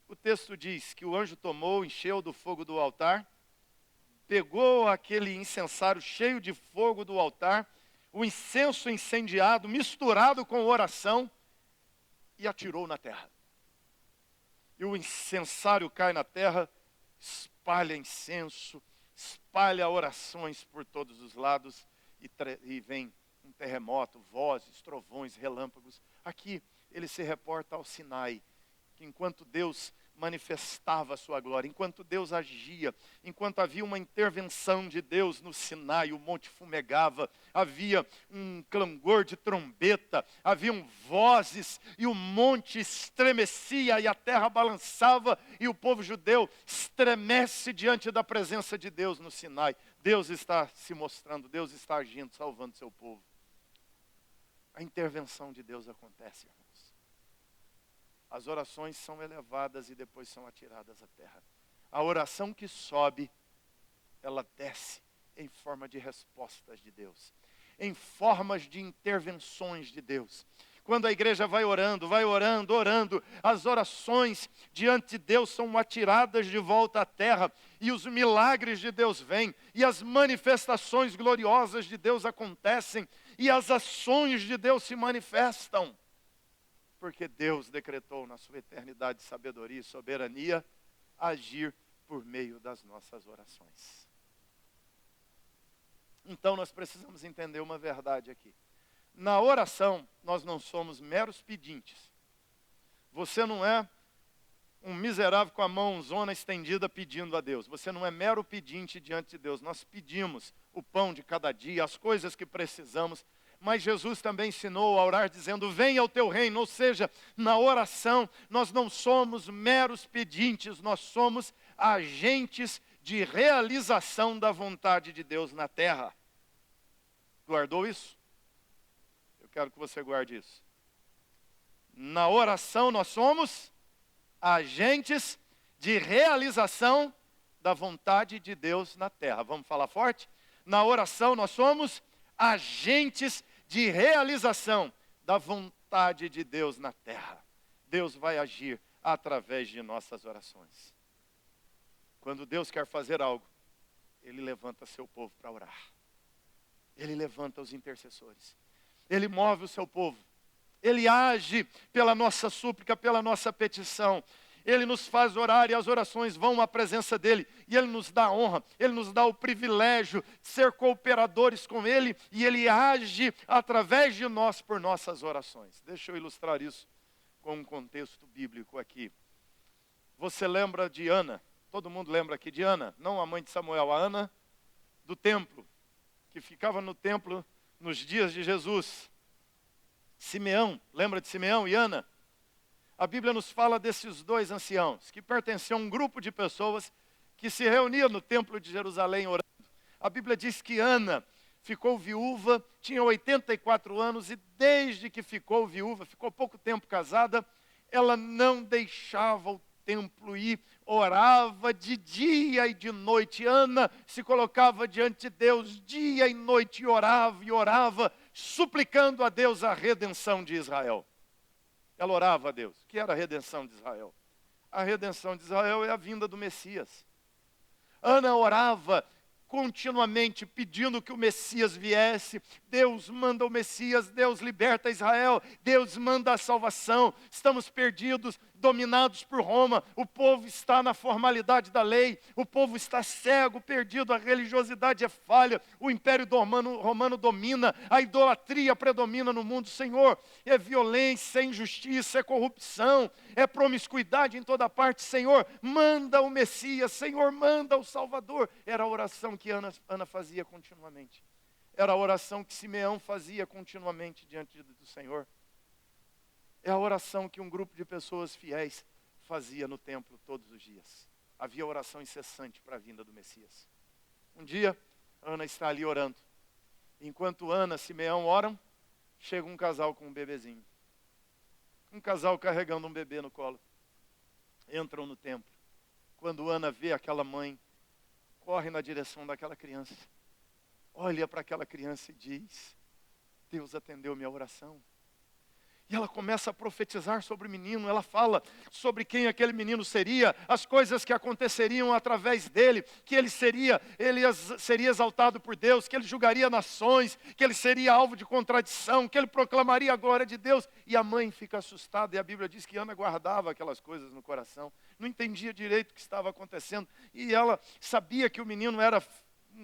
O texto diz que o anjo tomou, encheu do fogo do altar, pegou aquele incensário cheio de fogo do altar, o incenso incendiado, misturado com oração, e atirou na terra. E o incensário cai na terra, espalha incenso, espalha orações por todos os lados, e vem um terremoto, vozes, trovões, relâmpagos. Aqui ele se reporta ao Sinai, que enquanto Deus manifestava a sua glória, enquanto Deus agia, enquanto havia uma intervenção de Deus no Sinai, o monte fumegava, havia um clangor de trombeta, haviam vozes, e o monte estremecia e a terra balançava, e o povo judeu estremece diante da presença de Deus no Sinai. Deus está se mostrando, Deus está agindo, salvando seu povo. A intervenção de Deus acontece, irmãos. As orações são elevadas e depois são atiradas à terra. A oração que sobe, ela desce em forma de respostas de Deus, em formas de intervenções de Deus. Quando a igreja vai orando, orando, as orações diante de Deus são atiradas de volta à terra, e os milagres de Deus vêm, e as manifestações gloriosas de Deus acontecem, e as ações de Deus se manifestam. Porque Deus decretou na sua eternidade, sabedoria e soberania, agir por meio das nossas orações. Então nós precisamos entender uma verdade aqui. Na oração, nós não somos meros pedintes. Você não é um miserável com a mãozona estendida pedindo a Deus. Você não é mero pedinte diante de Deus. Nós pedimos o pão de cada dia, as coisas que precisamos. Mas Jesus também ensinou a orar dizendo: venha o teu reino. Ou seja, na oração nós não somos meros pedintes, nós somos agentes de realização da vontade de Deus na terra. Guardou isso? Eu quero que você guarde isso. Na oração nós somos agentes de realização da vontade de Deus na terra. Vamos falar forte? Na oração nós somos agentes de realização da vontade de Deus na terra. Deus vai agir através de nossas orações. Quando Deus quer fazer algo, Ele levanta seu povo para orar. Ele levanta os intercessores. Ele move o seu povo. Ele age pela nossa súplica, pela nossa petição. Ele nos faz orar e as orações vão à presença dEle. E Ele nos dá a honra, Ele nos dá o privilégio de ser cooperadores com Ele. E Ele age através de nós por nossas orações. Deixa eu ilustrar isso com um contexto bíblico aqui. Você lembra de Ana? Todo mundo lembra aqui de Ana? Não a mãe de Samuel, a Ana do templo, que ficava no templo nos dias de Jesus. Simeão, lembra de Simeão e Ana? A Bíblia nos fala desses dois anciãos, que pertenciam a um grupo de pessoas que se reuniam no templo de Jerusalém orando. A Bíblia diz que Ana ficou viúva, tinha 84 anos, e desde que ficou viúva, ficou pouco tempo casada, ela não deixava o templo ir, orava de dia e de noite. Ana se colocava diante de Deus dia e noite, e orava, suplicando a Deus a redenção de Israel. Ela orava a Deus. O que era a redenção de Israel? A redenção de Israel é a vinda do Messias. Ana orava continuamente pedindo que o Messias viesse. Deus manda o Messias, Deus liberta Israel, Deus manda a salvação. Estamos perdidos, dominados por Roma. O povo está na formalidade da lei, o povo está cego, perdido, a religiosidade é falha, o império romano domina, a idolatria predomina no mundo. Senhor, é violência, é injustiça, é corrupção, é promiscuidade em toda parte. Senhor, manda o Messias, Senhor, manda o Salvador. Era a oração que Ana fazia continuamente. Era a oração que Simeão fazia continuamente diante do Senhor. É a oração que um grupo de pessoas fiéis fazia no templo todos os dias. Havia oração incessante para a vinda do Messias. Um dia, Ana está ali orando. Enquanto Ana e Simeão oram, chega um casal com um bebezinho. Um casal carregando um bebê no colo. Entram no templo. Quando Ana vê aquela mãe, corre na direção daquela criança. Olha para aquela criança e diz: Deus atendeu minha oração. E ela começa a profetizar sobre o menino, ela fala sobre quem aquele menino seria, as coisas que aconteceriam através dele, que ele seria exaltado por Deus, que ele julgaria nações, que ele seria alvo de contradição, que ele proclamaria a glória de Deus. E a mãe fica assustada, e a Bíblia diz que Ana guardava aquelas coisas no coração, não entendia direito o que estava acontecendo, e ela sabia que o menino era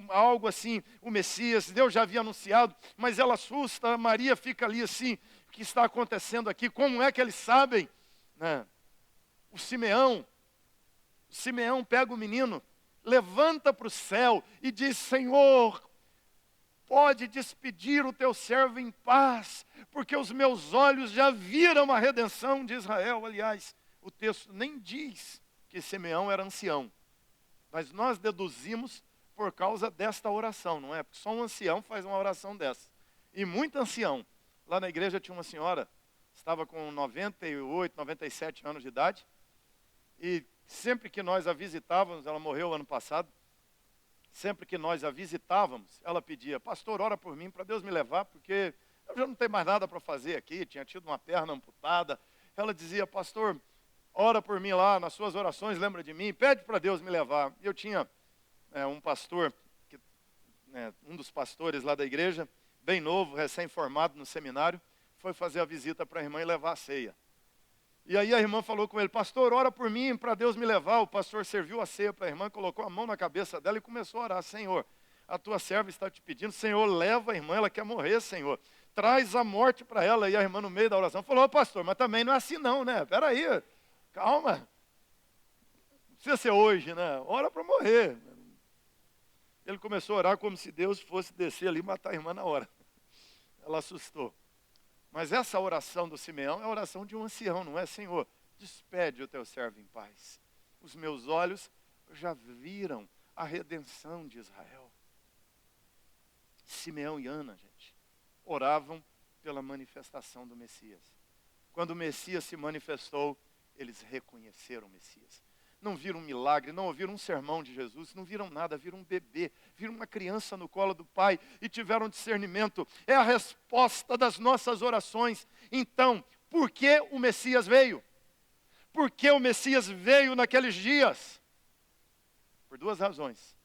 algo assim, o Messias, Deus já havia anunciado, mas ela assusta, Maria fica ali assim: o que está acontecendo aqui? Como é que eles sabem? Né? O Simeão pega o menino, levanta para o céu e diz: Senhor, pode despedir o teu servo em paz, porque os meus olhos já viram a redenção de Israel. Aliás, o texto nem diz que Simeão era ancião, mas nós deduzimos por causa desta oração, não é? Porque só um ancião faz uma oração dessa. E muito ancião. Lá na igreja tinha uma senhora, estava com 98, 97 anos de idade, e sempre que nós a visitávamos, ela morreu ano passado, sempre que nós a visitávamos, ela pedia: pastor, ora por mim, para Deus me levar, porque eu já não tenho mais nada para fazer aqui, tinha tido uma perna amputada. Ela dizia: pastor, ora por mim lá, nas suas orações, lembra de mim, pede para Deus me levar. E eu tinha um pastor, um dos pastores lá da igreja, bem novo, recém-formado no seminário, foi fazer a visita para a irmã e levar a ceia. E aí a irmã falou com ele: pastor, ora por mim, para Deus me levar. O pastor serviu a ceia para a irmã, colocou a mão na cabeça dela e começou a orar: Senhor, a tua serva está te pedindo, Senhor, leva a irmã, ela quer morrer, Senhor. Traz a morte para ela. E a irmã, no meio da oração, falou: pastor, mas também não é assim não, né? Peraí, calma. Não precisa ser hoje, né? Ora para morrer. Ele começou a orar como se Deus fosse descer ali e matar a irmã na hora. Ela assustou. Mas essa oração do Simeão é a oração de um ancião, não é? Senhor, despede o teu servo em paz. Os meus olhos já viram a redenção de Israel. Simeão e Ana, gente, oravam pela manifestação do Messias. Quando o Messias se manifestou, eles reconheceram o Messias. Não viram um milagre, não ouviram um sermão de Jesus, não viram nada, viram um bebê, viram uma criança no colo do Pai e tiveram discernimento. É a resposta das nossas orações. Então, por que o Messias veio? Por que o Messias veio naqueles dias? Por duas razões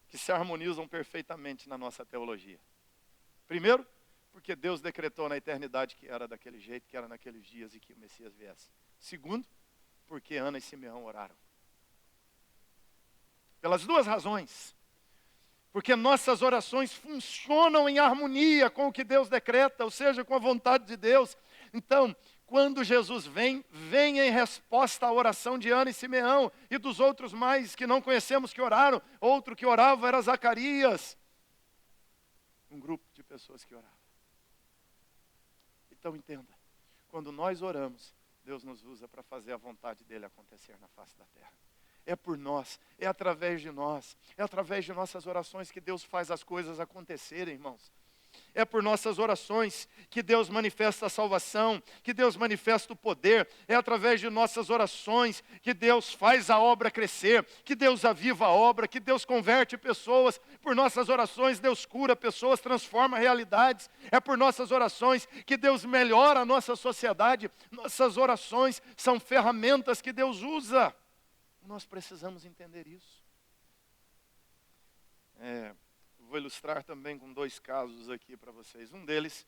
que se harmonizam perfeitamente na nossa teologia. Primeiro, porque Deus decretou na eternidade que era daquele jeito, que era naqueles dias e que o Messias viesse. Segundo, porque Ana e Simeão oraram. Pelas duas razões. Porque nossas orações funcionam em harmonia com o que Deus decreta, ou seja, com a vontade de Deus. Então, quando Jesus vem em resposta à oração de Ana e Simeão e dos outros mais que não conhecemos que oraram. Outro que orava era Zacarias. Um grupo de pessoas que oravam. Então entenda, quando nós oramos, Deus nos usa para fazer a vontade dele acontecer na face da terra. É por nós, é através de nós, é através de nossas orações que Deus faz as coisas acontecerem, irmãos. É por nossas orações que Deus manifesta a salvação, que Deus manifesta o poder. É através de nossas orações que Deus faz a obra crescer, que Deus aviva a obra, que Deus converte pessoas. Por nossas orações Deus cura pessoas, transforma realidades. É por nossas orações que Deus melhora a nossa sociedade. Nossas orações são ferramentas que Deus usa. Nós precisamos entender isso. Vou ilustrar também com dois casos aqui para vocês. Um deles,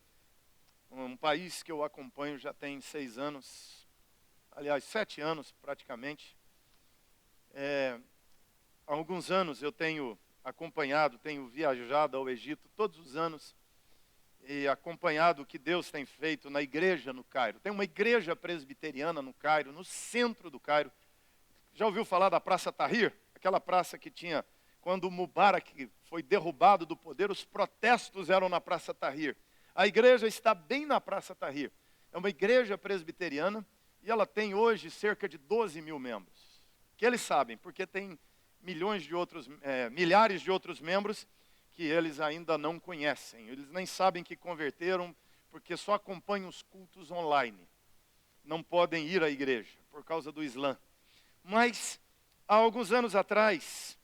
um país que eu acompanho já tem 6 anos, aliás, 7 anos praticamente. Há alguns anos eu tenho acompanhado, tenho viajado ao Egito todos os anos e acompanhado o que Deus tem feito na igreja no Cairo. Tem uma igreja presbiteriana no Cairo, no centro do Cairo. Já ouviu falar da Praça Tahrir? Aquela praça que tinha... Quando o Mubarak foi derrubado do poder, os protestos eram na Praça Tahrir. A igreja está bem na Praça Tahrir. É uma igreja presbiteriana e ela tem hoje cerca de 12 mil membros. Que eles sabem, porque tem milhares de outros membros que eles ainda não conhecem. Eles nem sabem que converteram, porque só acompanham os cultos online. não podem ir à igreja por causa do Islã. Mas, há alguns anos atrás,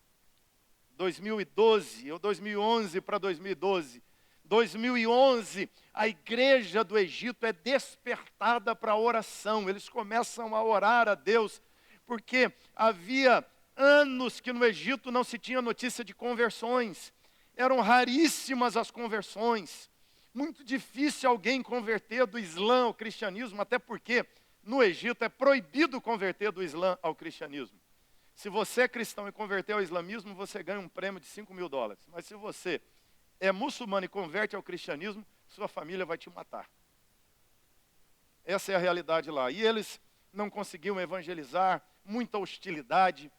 2012, ou 2011 para 2012, 2011, a igreja do Egito é despertada para a oração. Eles começam a orar a Deus, porque havia anos que no Egito não se tinha notícia de conversões. Eram raríssimas as conversões. Muito difícil alguém converter do Islã ao cristianismo, até porque no Egito é proibido converter do Islã ao cristianismo. Se você é cristão e converter ao islamismo, você ganha um prêmio de $5.000. Mas se você é muçulmano e converte ao cristianismo, sua família vai te matar. Essa é a realidade lá. E eles não conseguiam evangelizar, muita hostilidade.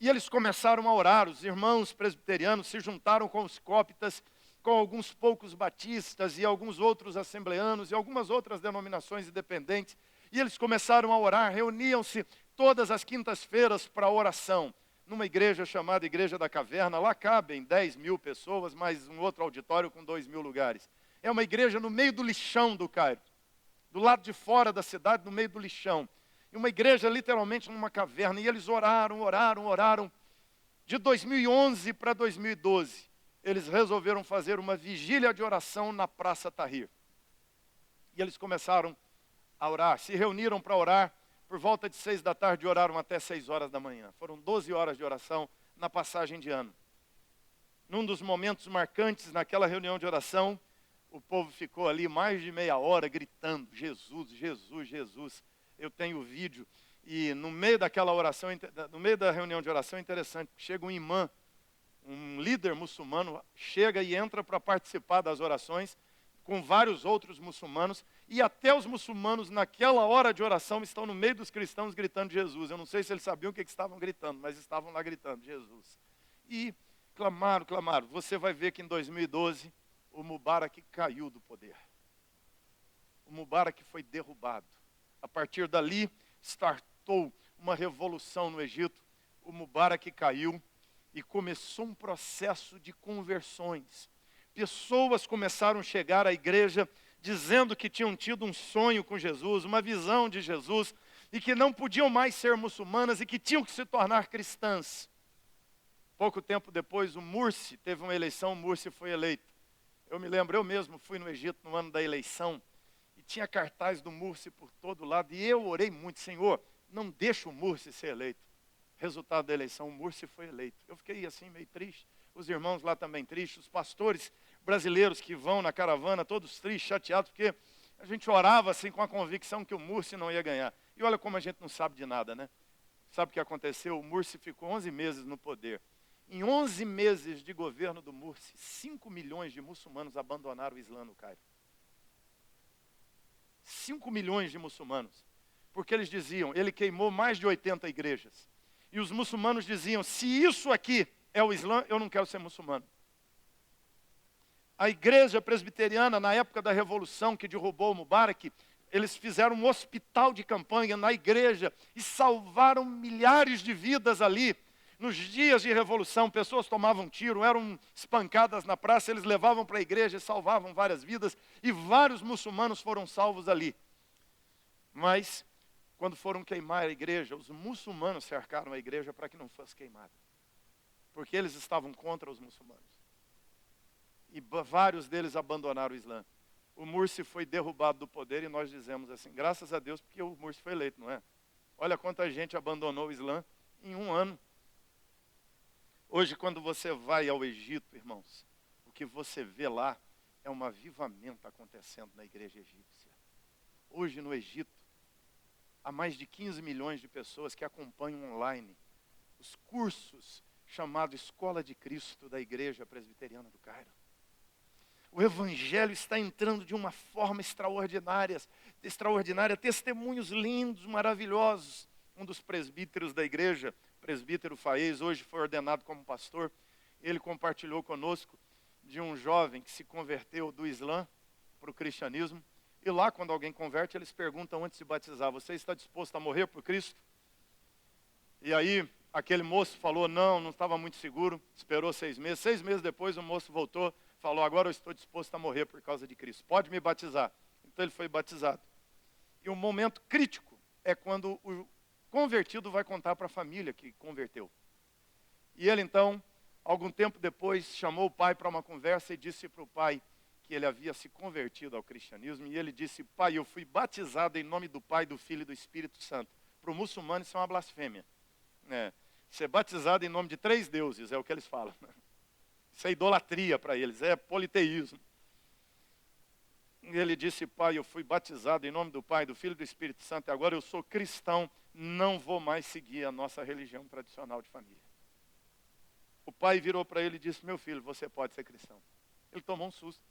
E eles começaram a orar. Os irmãos presbiterianos se juntaram com os cóptas, com alguns poucos batistas e alguns outros assembleanos e algumas outras denominações independentes. E eles começaram a orar, reuniam-se todas as quintas-feiras para oração, numa igreja chamada Igreja da Caverna. Lá cabem 10.000 pessoas, mais um outro auditório com 2.000 lugares. É uma igreja no meio do lixão do Cairo, do lado de fora da cidade, no meio do lixão. E uma igreja literalmente numa caverna. E eles oraram. De 2011 para 2012, eles resolveram fazer uma vigília de oração na Praça Tahrir. E eles começaram a orar, se reuniram para orar. Por volta de 6 da tarde, oraram até 6 horas da manhã. Foram 12 horas de oração na passagem de ano. Num dos momentos marcantes naquela reunião de oração, o povo ficou ali mais de meia hora gritando, Jesus, Jesus, Jesus. Eu tenho o vídeo. E no meio daquela oração, no meio da reunião de oração, é interessante, chega um imã, um líder muçulmano, chega e entra para participar das orações, com vários outros muçulmanos, e até os muçulmanos naquela hora de oração estão no meio dos cristãos gritando Jesus. Eu não sei se eles sabiam o que estavam gritando, mas estavam lá gritando Jesus. E clamaram. Você vai ver que em 2012 o Mubarak caiu do poder. O Mubarak foi derrubado. A partir dali startou uma revolução no Egito. O Mubarak caiu e começou um processo de conversões. Pessoas começaram a chegar à igreja dizendo que tinham tido um sonho com Jesus, uma visão de Jesus, e que não podiam mais ser muçulmanas e que tinham que se tornar cristãs. Pouco tempo depois, o Mursi teve uma eleição, o Mursi foi eleito. Eu me lembro, eu mesmo fui no Egito no ano da eleição, e tinha cartaz do Mursi por todo lado, e eu orei muito, Senhor, não deixa o Mursi ser eleito. Resultado da eleição, o Mursi foi eleito. Eu fiquei assim meio triste, os irmãos lá também tristes, os pastores brasileiros que vão na caravana, todos tristes, chateados, porque a gente orava assim com a convicção que o Mursi não ia ganhar. E olha como a gente não sabe de nada, né? Sabe o que aconteceu? O Mursi ficou 11 meses no poder. Em 11 meses de governo do Mursi, 5 milhões de muçulmanos abandonaram o Islã no Cairo. 5 milhões de muçulmanos. Porque eles diziam, ele queimou mais de 80 igrejas. E os muçulmanos diziam, se isso aqui é o Islã, eu não quero ser muçulmano. A igreja presbiteriana, na época da Revolução que derrubou o Mubarak, eles fizeram um hospital de campanha na igreja e salvaram milhares de vidas ali. Nos dias de Revolução, pessoas tomavam tiro, eram espancadas na praça, eles levavam para a igreja e salvavam várias vidas, e vários muçulmanos foram salvos ali. Mas, quando foram queimar a igreja, os muçulmanos cercaram a igreja para que não fosse queimada, porque eles estavam contra os muçulmanos. E vários deles abandonaram o Islã. O Mursi foi derrubado do poder e nós dizemos assim, graças a Deus, porque o Mursi foi eleito, não é? Olha quanta gente abandonou o Islã em um ano. Hoje, quando você vai ao Egito, irmãos, o que você vê lá é um avivamento acontecendo na igreja egípcia. Hoje, no Egito, há mais de 15 milhões de pessoas que acompanham online os cursos chamados Escola de Cristo da Igreja Presbiteriana do Cairo. O Evangelho está entrando de uma forma extraordinária, testemunhos lindos, maravilhosos. Um dos presbíteros da igreja, presbítero Faez, hoje foi ordenado como pastor, ele compartilhou conosco de um jovem que se converteu do Islã para o cristianismo. E lá, quando alguém converte, eles perguntam antes de batizar, você está disposto a morrer por Cristo? E aí, aquele moço falou, não estava muito seguro, esperou 6 meses. 6 meses depois, o moço voltou, falou, agora eu estou disposto a morrer por causa de Cristo. Pode me batizar. Então ele foi batizado. E o momento crítico é quando o convertido vai contar para a família que converteu. E ele então, algum tempo depois, chamou o pai para uma conversa e disse para o pai que ele havia se convertido ao cristianismo. E ele disse: pai, eu fui batizado em nome do Pai, do Filho e do Espírito Santo. Para o muçulmano isso é uma blasfêmia. Ser batizado em nome de 3 deuses, é o que eles falam. Isso é idolatria para eles, é politeísmo. E ele disse: pai, eu fui batizado em nome do Pai, do Filho e do Espírito Santo, e agora eu sou cristão, não vou mais seguir a nossa religião tradicional de família. O pai virou para ele e disse: meu filho, você pode ser cristão. Ele tomou um susto.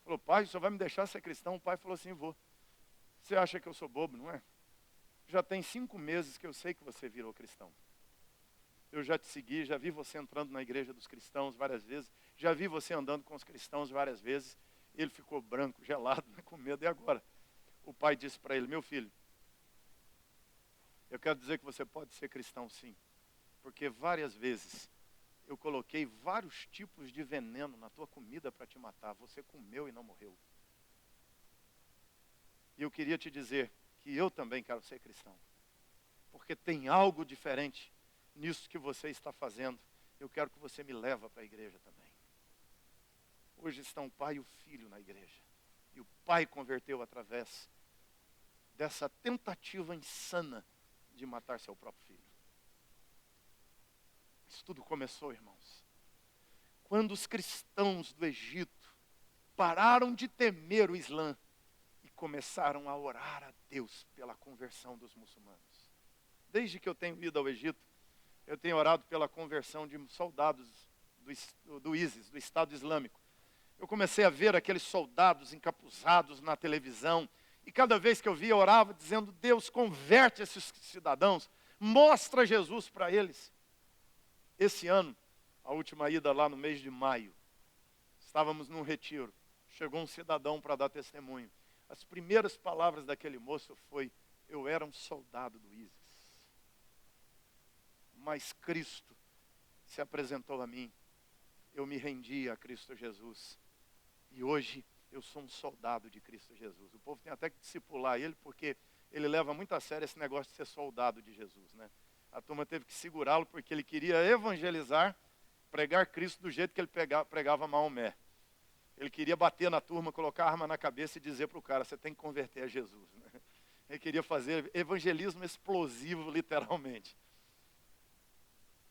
Falou: pai, o senhor vai me deixar ser cristão? O pai falou assim: vou. Você acha que eu sou bobo, não é? Já tem 5 meses que eu sei que você virou cristão. Eu já te segui, já vi você entrando na igreja dos cristãos várias vezes, já vi você andando com os cristãos várias vezes. Ele ficou branco, gelado, com medo. E agora? O pai disse para ele: meu filho, eu quero dizer que você pode ser cristão sim, porque várias vezes eu coloquei vários tipos de veneno na tua comida para te matar. Você comeu e não morreu. E eu queria te dizer que eu também quero ser cristão, porque tem algo diferente nisso que você está fazendo. Eu quero que você me leve para a igreja também. Hoje estão o pai e o filho na igreja. E o pai converteu através dessa tentativa insana de matar seu próprio filho. Isso tudo começou, irmãos, quando os cristãos do Egito pararam de temer o Islã e começaram a orar a Deus pela conversão dos muçulmanos. Desde que eu tenho ido ao Egito, eu tenho orado pela conversão de soldados do ISIS, do Estado Islâmico. Eu comecei a ver aqueles soldados encapuzados na televisão, e cada vez que eu via, eu orava dizendo: Deus, converte esses cidadãos, mostra Jesus para eles. Esse ano, a última ida lá no mês de maio, estávamos num retiro, chegou um cidadão para dar testemunho. As primeiras palavras daquele moço foi: eu era um soldado do ISIS, mas Cristo se apresentou a mim, eu me rendi a Cristo Jesus, e hoje eu sou um soldado de Cristo Jesus. O povo tem até que discipular ele, porque ele leva muito a sério esse negócio de ser soldado de Jesus, né? A turma teve que segurá-lo porque ele queria evangelizar, pregar Cristo do jeito que ele pregava Maomé. Ele queria bater na turma, colocar a arma na cabeça e dizer para o cara: você tem que converter a Jesus, né? Ele queria fazer evangelismo explosivo, literalmente.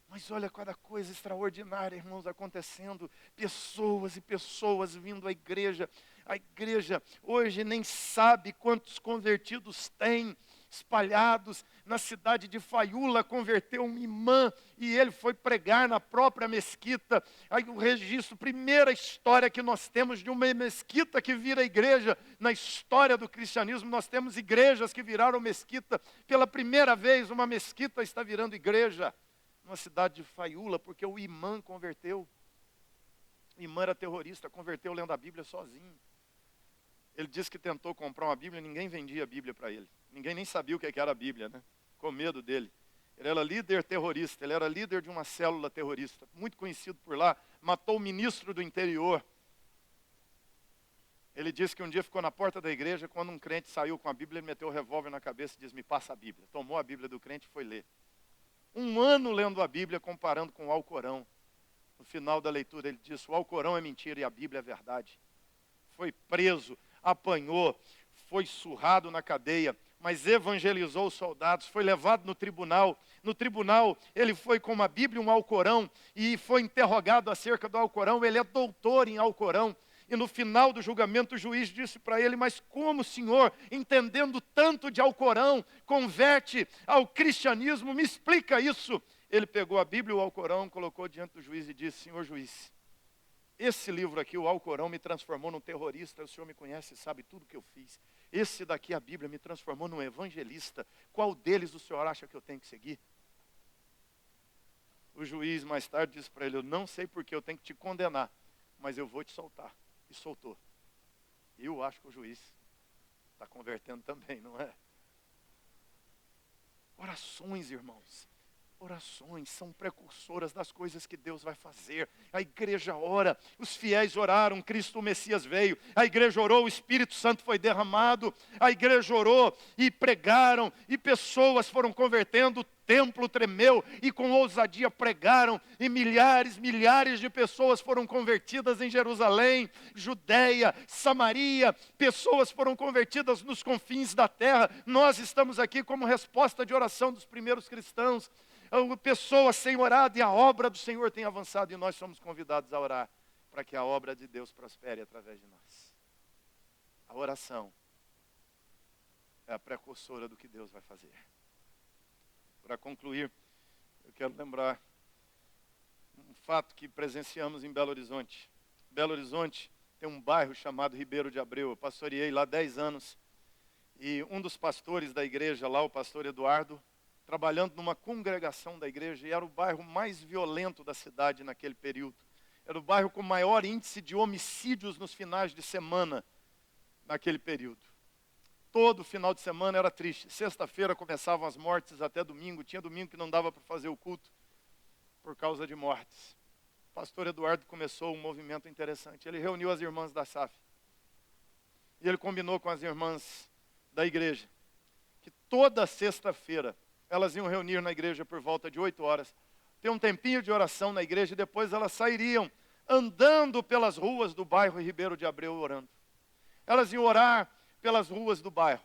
Mas olha cada coisa extraordinária, irmãos, acontecendo. Pessoas e pessoas vindo à igreja. A igreja hoje nem sabe quantos convertidos tem espalhados. Na cidade de Faiúla converteu um imã e ele foi pregar na própria mesquita. Aí o registro, primeira história que nós temos de uma mesquita que vira igreja. Na história do cristianismo nós temos igrejas que viraram mesquita. Pela primeira vez uma mesquita está virando igreja. Numa cidade de Faiúla, porque o imã converteu. O imã era terrorista, converteu lendo a Bíblia sozinho. Ele disse que tentou comprar uma Bíblia, ninguém vendia a Bíblia para ele. Ninguém nem sabia o que era a Bíblia, né? Com medo dele. Ele era líder terrorista, ele era líder de uma célula terrorista, muito conhecido por lá, matou o ministro do interior. Ele disse que um dia ficou na porta da igreja, quando um crente saiu com a Bíblia, ele meteu o revólver na cabeça e disse: me passa a Bíblia. Tomou a Bíblia do crente e foi ler. 1 ano lendo a Bíblia, comparando com o Alcorão. No final da leitura ele disse: o Alcorão é mentira e a Bíblia é verdade. Foi preso, apanhou, foi surrado na cadeia, mas evangelizou os soldados, foi levado no tribunal. No tribunal ele foi com uma Bíblia e um Alcorão e foi interrogado acerca do Alcorão. Ele é doutor em Alcorão. E no final do julgamento o juiz disse para ele: mas como o senhor, entendendo tanto de Alcorão, converte ao cristianismo? Me explica isso. Ele pegou a Bíblia e o Alcorão, colocou diante do juiz e disse: senhor juiz, esse livro aqui, o Alcorão, me transformou num terrorista. O senhor me conhece e sabe tudo que eu fiz. Esse daqui, a Bíblia, me transformou num evangelista. Qual deles o senhor acha que eu tenho que seguir? O juiz mais tarde disse para ele: eu não sei porque eu tenho que te condenar, mas eu vou te soltar. E soltou. E eu acho que o juiz está convertendo também, não é? Orações, irmãos. Orações são precursoras das coisas que Deus vai fazer. A igreja ora, os fiéis oraram, Cristo o Messias veio. A igreja orou, o Espírito Santo foi derramado. A igreja orou e pregaram, e pessoas foram convertendo, o templo tremeu e com ousadia pregaram. E milhares de pessoas foram convertidas em Jerusalém, Judeia, Samaria. Pessoas foram convertidas nos confins da terra. Nós estamos aqui como resposta de oração dos primeiros cristãos. Pessoas têm orado e a obra do Senhor tem avançado e nós somos convidados a orar para que a obra de Deus prospere através de nós. A oração é a precursora do que Deus vai fazer. Para concluir, eu quero lembrar um fato que presenciamos em Belo Horizonte. Belo Horizonte tem um bairro chamado Ribeiro de Abreu. Eu pastoreei lá 10 anos e um dos pastores da igreja lá, o pastor Eduardo, trabalhando numa congregação da igreja, e era o bairro mais violento da cidade naquele período. Era o bairro com maior índice de homicídios nos finais de semana naquele período. Todo final de semana era triste. Sexta-feira começavam as mortes até domingo. Tinha domingo que não dava para fazer o culto por causa de mortes. O pastor Eduardo começou um movimento interessante. Ele reuniu as irmãs da SAF. E ele combinou com as irmãs da igreja que toda sexta-feira elas iam reunir na igreja por volta de 8 horas, ter um tempinho de oração na igreja e depois elas sairiam andando pelas ruas do bairro Ribeiro de Abreu orando. Elas iam orar pelas ruas do bairro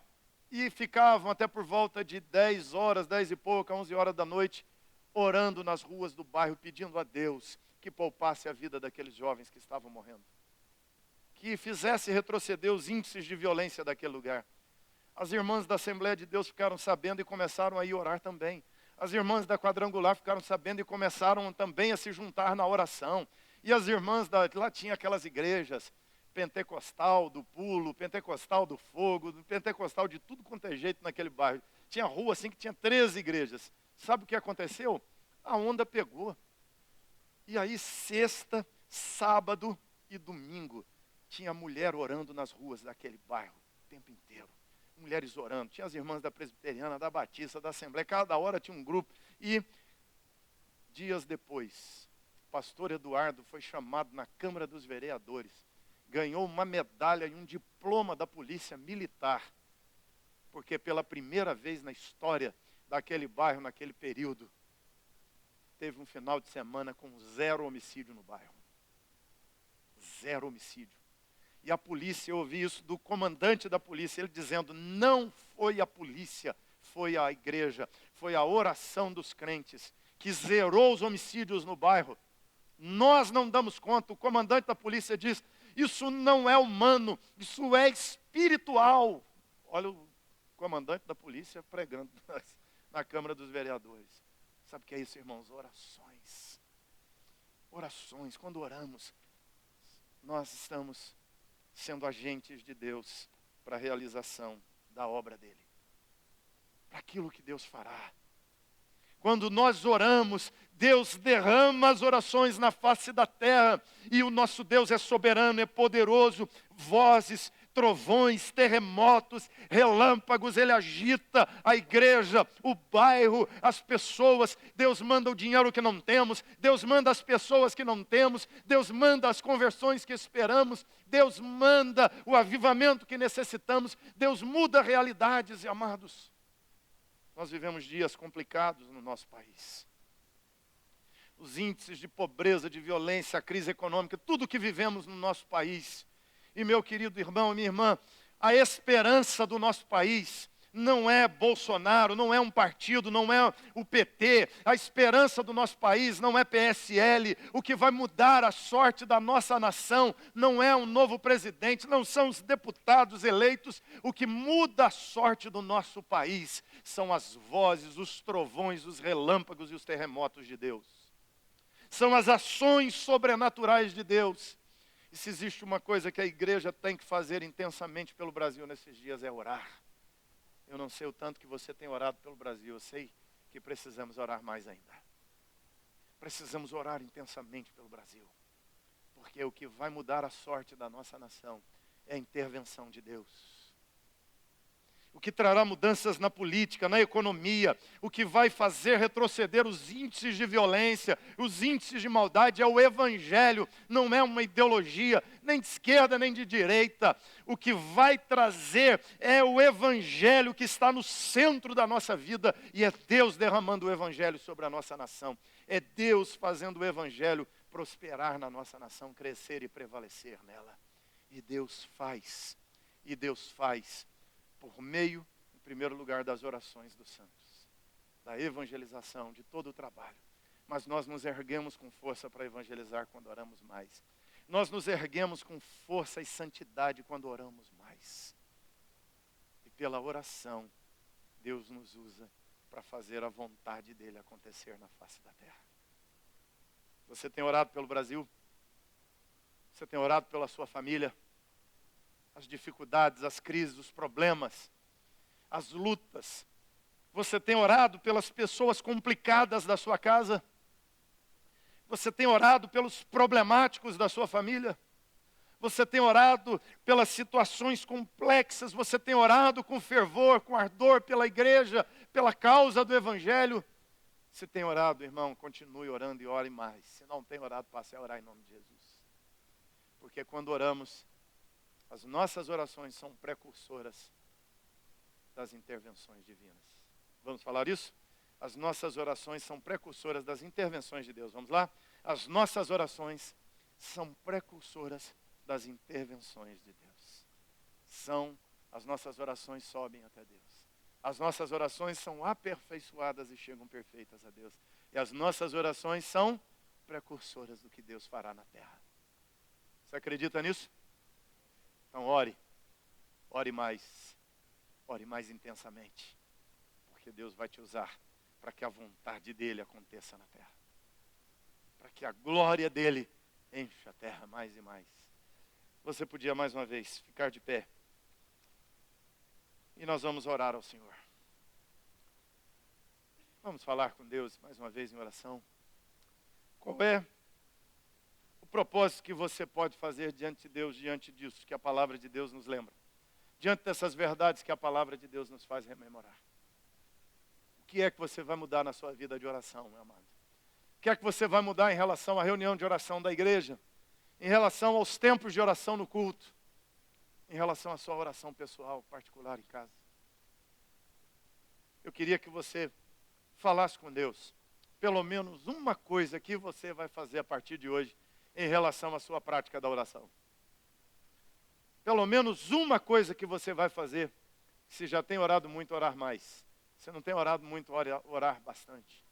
e ficavam até por volta de 10 horas, 10 e pouca, 11 horas da noite, orando nas ruas do bairro, pedindo a Deus que poupasse a vida daqueles jovens que estavam morrendo, que fizesse retroceder os índices de violência daquele lugar. As irmãs da Assembleia de Deus ficaram sabendo e começaram a ir orar também. As irmãs da Quadrangular ficaram sabendo e começaram também a se juntar na oração. E as irmãs lá tinha aquelas igrejas, pentecostal do pulo, pentecostal do fogo, pentecostal de tudo quanto é jeito naquele bairro. Tinha rua assim que tinha 13 igrejas. Sabe o que aconteceu? A onda pegou. E aí sexta, sábado e domingo, tinha mulher orando nas ruas daquele bairro o tempo inteiro. Mulheres orando, tinha as irmãs da Presbiteriana, da Batista, da Assembleia, cada hora tinha um grupo. E dias depois, o pastor Eduardo foi chamado na Câmara dos Vereadores, ganhou uma medalha e um diploma da Polícia Militar, porque pela primeira vez na história daquele bairro, naquele período, teve um final de semana com 0 homicídio no bairro. 0 homicídio. E a polícia, eu ouvi isso do comandante da polícia, ele dizendo, não foi a polícia, foi a igreja, foi a oração dos crentes, que zerou os homicídios no bairro. Nós não damos conta, o comandante da polícia diz, isso não é humano, isso é espiritual. Olha o comandante da polícia pregando na Câmara dos Vereadores. Sabe o que é isso, irmãos? Orações. Orações, quando oramos, nós estamos sendo agentes de Deus para a realização da obra dele, para aquilo que Deus fará. Quando nós oramos, Deus derrama as orações na face da terra, e o nosso Deus é soberano, é poderoso, vozes, trovões, terremotos, relâmpagos, ele agita a igreja, o bairro, as pessoas. Deus manda o dinheiro que não temos, Deus manda as pessoas que não temos, Deus manda as conversões que esperamos, Deus manda o avivamento que necessitamos, Deus muda realidades. E amados, nós vivemos dias complicados no nosso país. Os índices de pobreza, de violência, a crise econômica, tudo que vivemos no nosso país. E meu querido irmão e minha irmã, a esperança do nosso país não é Bolsonaro, não é um partido, não é o PT. A esperança do nosso país não é PSL. O que vai mudar a sorte da nossa nação não é um novo presidente, não são os deputados eleitos. O que muda a sorte do nosso país são as vozes, os trovões, os relâmpagos e os terremotos de Deus. São as ações sobrenaturais de Deus. E se existe uma coisa que a igreja tem que fazer intensamente pelo Brasil nesses dias é orar. Eu não sei o tanto que você tem orado pelo Brasil, eu sei que precisamos orar mais ainda. Precisamos orar intensamente pelo Brasil. Porque o que vai mudar a sorte da nossa nação é a intervenção de Deus. o que trará mudanças na política, na economia, o que vai fazer retroceder os índices de violência, os índices de maldade, é o Evangelho, não é uma ideologia, nem de esquerda, nem de direita. O que vai trazer é o Evangelho que está no centro da nossa vida, e é Deus derramando o Evangelho sobre a nossa nação. É Deus fazendo o Evangelho prosperar na nossa nação, crescer e prevalecer nela. E Deus faz por meio, em primeiro lugar, das orações dos santos, da evangelização, de todo o trabalho. Mas nós nos erguemos com força para evangelizar quando oramos mais. Nós nos erguemos com força e santidade quando oramos mais. E pela oração, Deus nos usa para fazer a vontade dele acontecer na face da terra. Você tem orado pelo Brasil? Você tem orado pela sua família? As dificuldades, as crises, os problemas, as lutas. Você tem orado pelas pessoas complicadas da sua casa? Você tem orado pelos problemáticos da sua família? Você tem orado pelas situações complexas? Você tem orado com fervor, com ardor pela igreja, pela causa do Evangelho? Se tem orado, irmão, continue orando e ore mais. Se não tem orado, passe a orar em nome de Jesus. Porque quando oramos, as nossas orações são precursoras das intervenções divinas. Vamos falar isso? As nossas orações são precursoras das intervenções de Deus. Vamos lá? As nossas orações são precursoras das intervenções de Deus. As nossas orações sobem até Deus. As nossas orações são aperfeiçoadas e chegam perfeitas a Deus. E as nossas orações são precursoras do que Deus fará na terra. Você acredita nisso? Então ore mais intensamente, porque Deus vai te usar para que a vontade dele aconteça na terra, para que a glória dele encha a terra mais e mais. Você podia mais uma vez ficar de pé, e nós vamos orar ao Senhor. Vamos falar com Deus mais uma vez em oração. Qual é o propósito que você pode fazer diante de Deus, diante disso que a palavra de Deus nos lembra? Diante dessas verdades que a palavra de Deus nos faz rememorar. O que é que você vai mudar na sua vida de oração, meu amado? O que é que você vai mudar em relação à reunião de oração da igreja? Em relação aos tempos de oração no culto? Em relação à sua oração pessoal, particular em casa? Eu queria que você falasse com Deus. Pelo menos uma coisa que você vai fazer a partir de hoje em relação à sua prática da oração. Pelo menos uma coisa que você vai fazer. Se já tem orado muito, orar mais. Se não tem orado muito, orar bastante.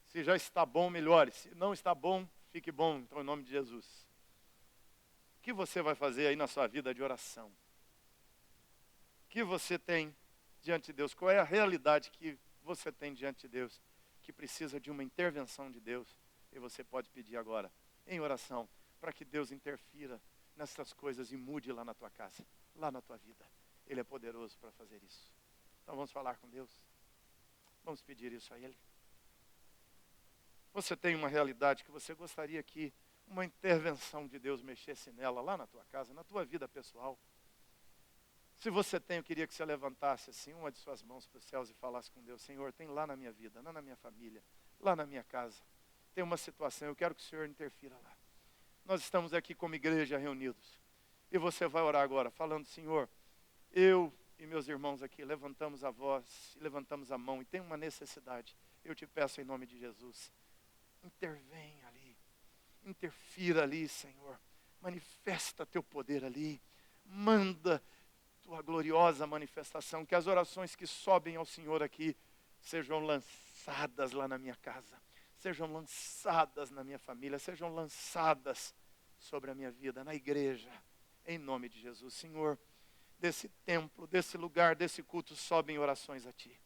Se já está bom, melhore. Se não está bom, fique bom, então em nome de Jesus. O que você vai fazer aí na sua vida de oração? O que você tem diante de Deus? Qual é a realidade que você tem diante de Deus que precisa de uma intervenção de Deus? E você pode pedir agora, em oração, para que Deus interfira nessas coisas e mude lá na tua casa, lá na tua vida. Ele é poderoso para fazer isso. Então vamos falar com Deus. Vamos pedir isso a Ele. Você tem uma realidade que você gostaria que uma intervenção de Deus mexesse nela, lá na tua casa, na tua vida pessoal? Se você tem, eu queria que você levantasse assim uma de suas mãos para os céus e falasse com Deus: Senhor, tem lá na minha vida, lá na minha família, lá na minha casa, tem uma situação, eu quero que o Senhor interfira lá. Nós estamos aqui como igreja reunidos. E você vai orar agora, falando: Senhor, eu e meus irmãos aqui levantamos a voz, levantamos a mão e tem uma necessidade. Eu te peço em nome de Jesus, intervém ali, interfira ali, Senhor. Manifesta teu poder ali, manda tua gloriosa manifestação, que as orações que sobem ao Senhor aqui sejam lançadas lá na minha casa, sejam lançadas na minha família, sejam lançadas sobre a minha vida, na igreja, em nome de Jesus. Senhor, desse templo, desse lugar, desse culto, sobem orações a Ti.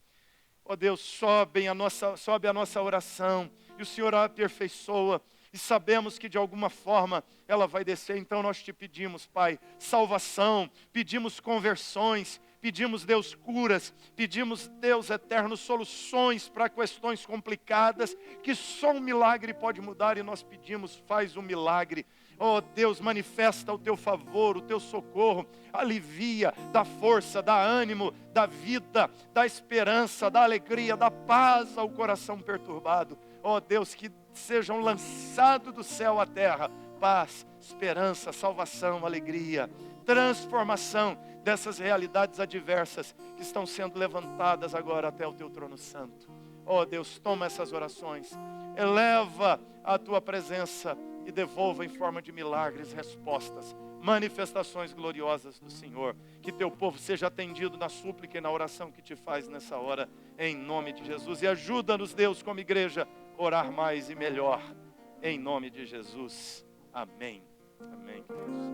Ó Deus, sobe a nossa oração, e o Senhor a aperfeiçoa, e sabemos que de alguma forma ela vai descer. Então nós te pedimos, Pai, salvação, pedimos conversões, pedimos, Deus, curas, pedimos, Deus eterno, soluções para questões complicadas, que só um milagre pode mudar, e nós pedimos: faz um milagre Oh Deus, manifesta o teu favor, o teu socorro, alivia, dá força, dá ânimo, dá vida, dá esperança, dá alegria, dá paz ao coração perturbado. Oh Deus, que sejam lançados do céu à terra paz, esperança, salvação, alegria, transformação dessas realidades adversas que estão sendo levantadas agora até o teu trono santo. Oh Deus, toma essas orações, eleva a tua presença e devolva em forma de milagres respostas, manifestações gloriosas do Senhor. Que teu povo seja atendido na súplica e na oração que te faz nessa hora, em nome de Jesus. E ajuda-nos, Deus, como igreja, a orar mais e melhor, em nome de Jesus. Amém. Amém, queridos.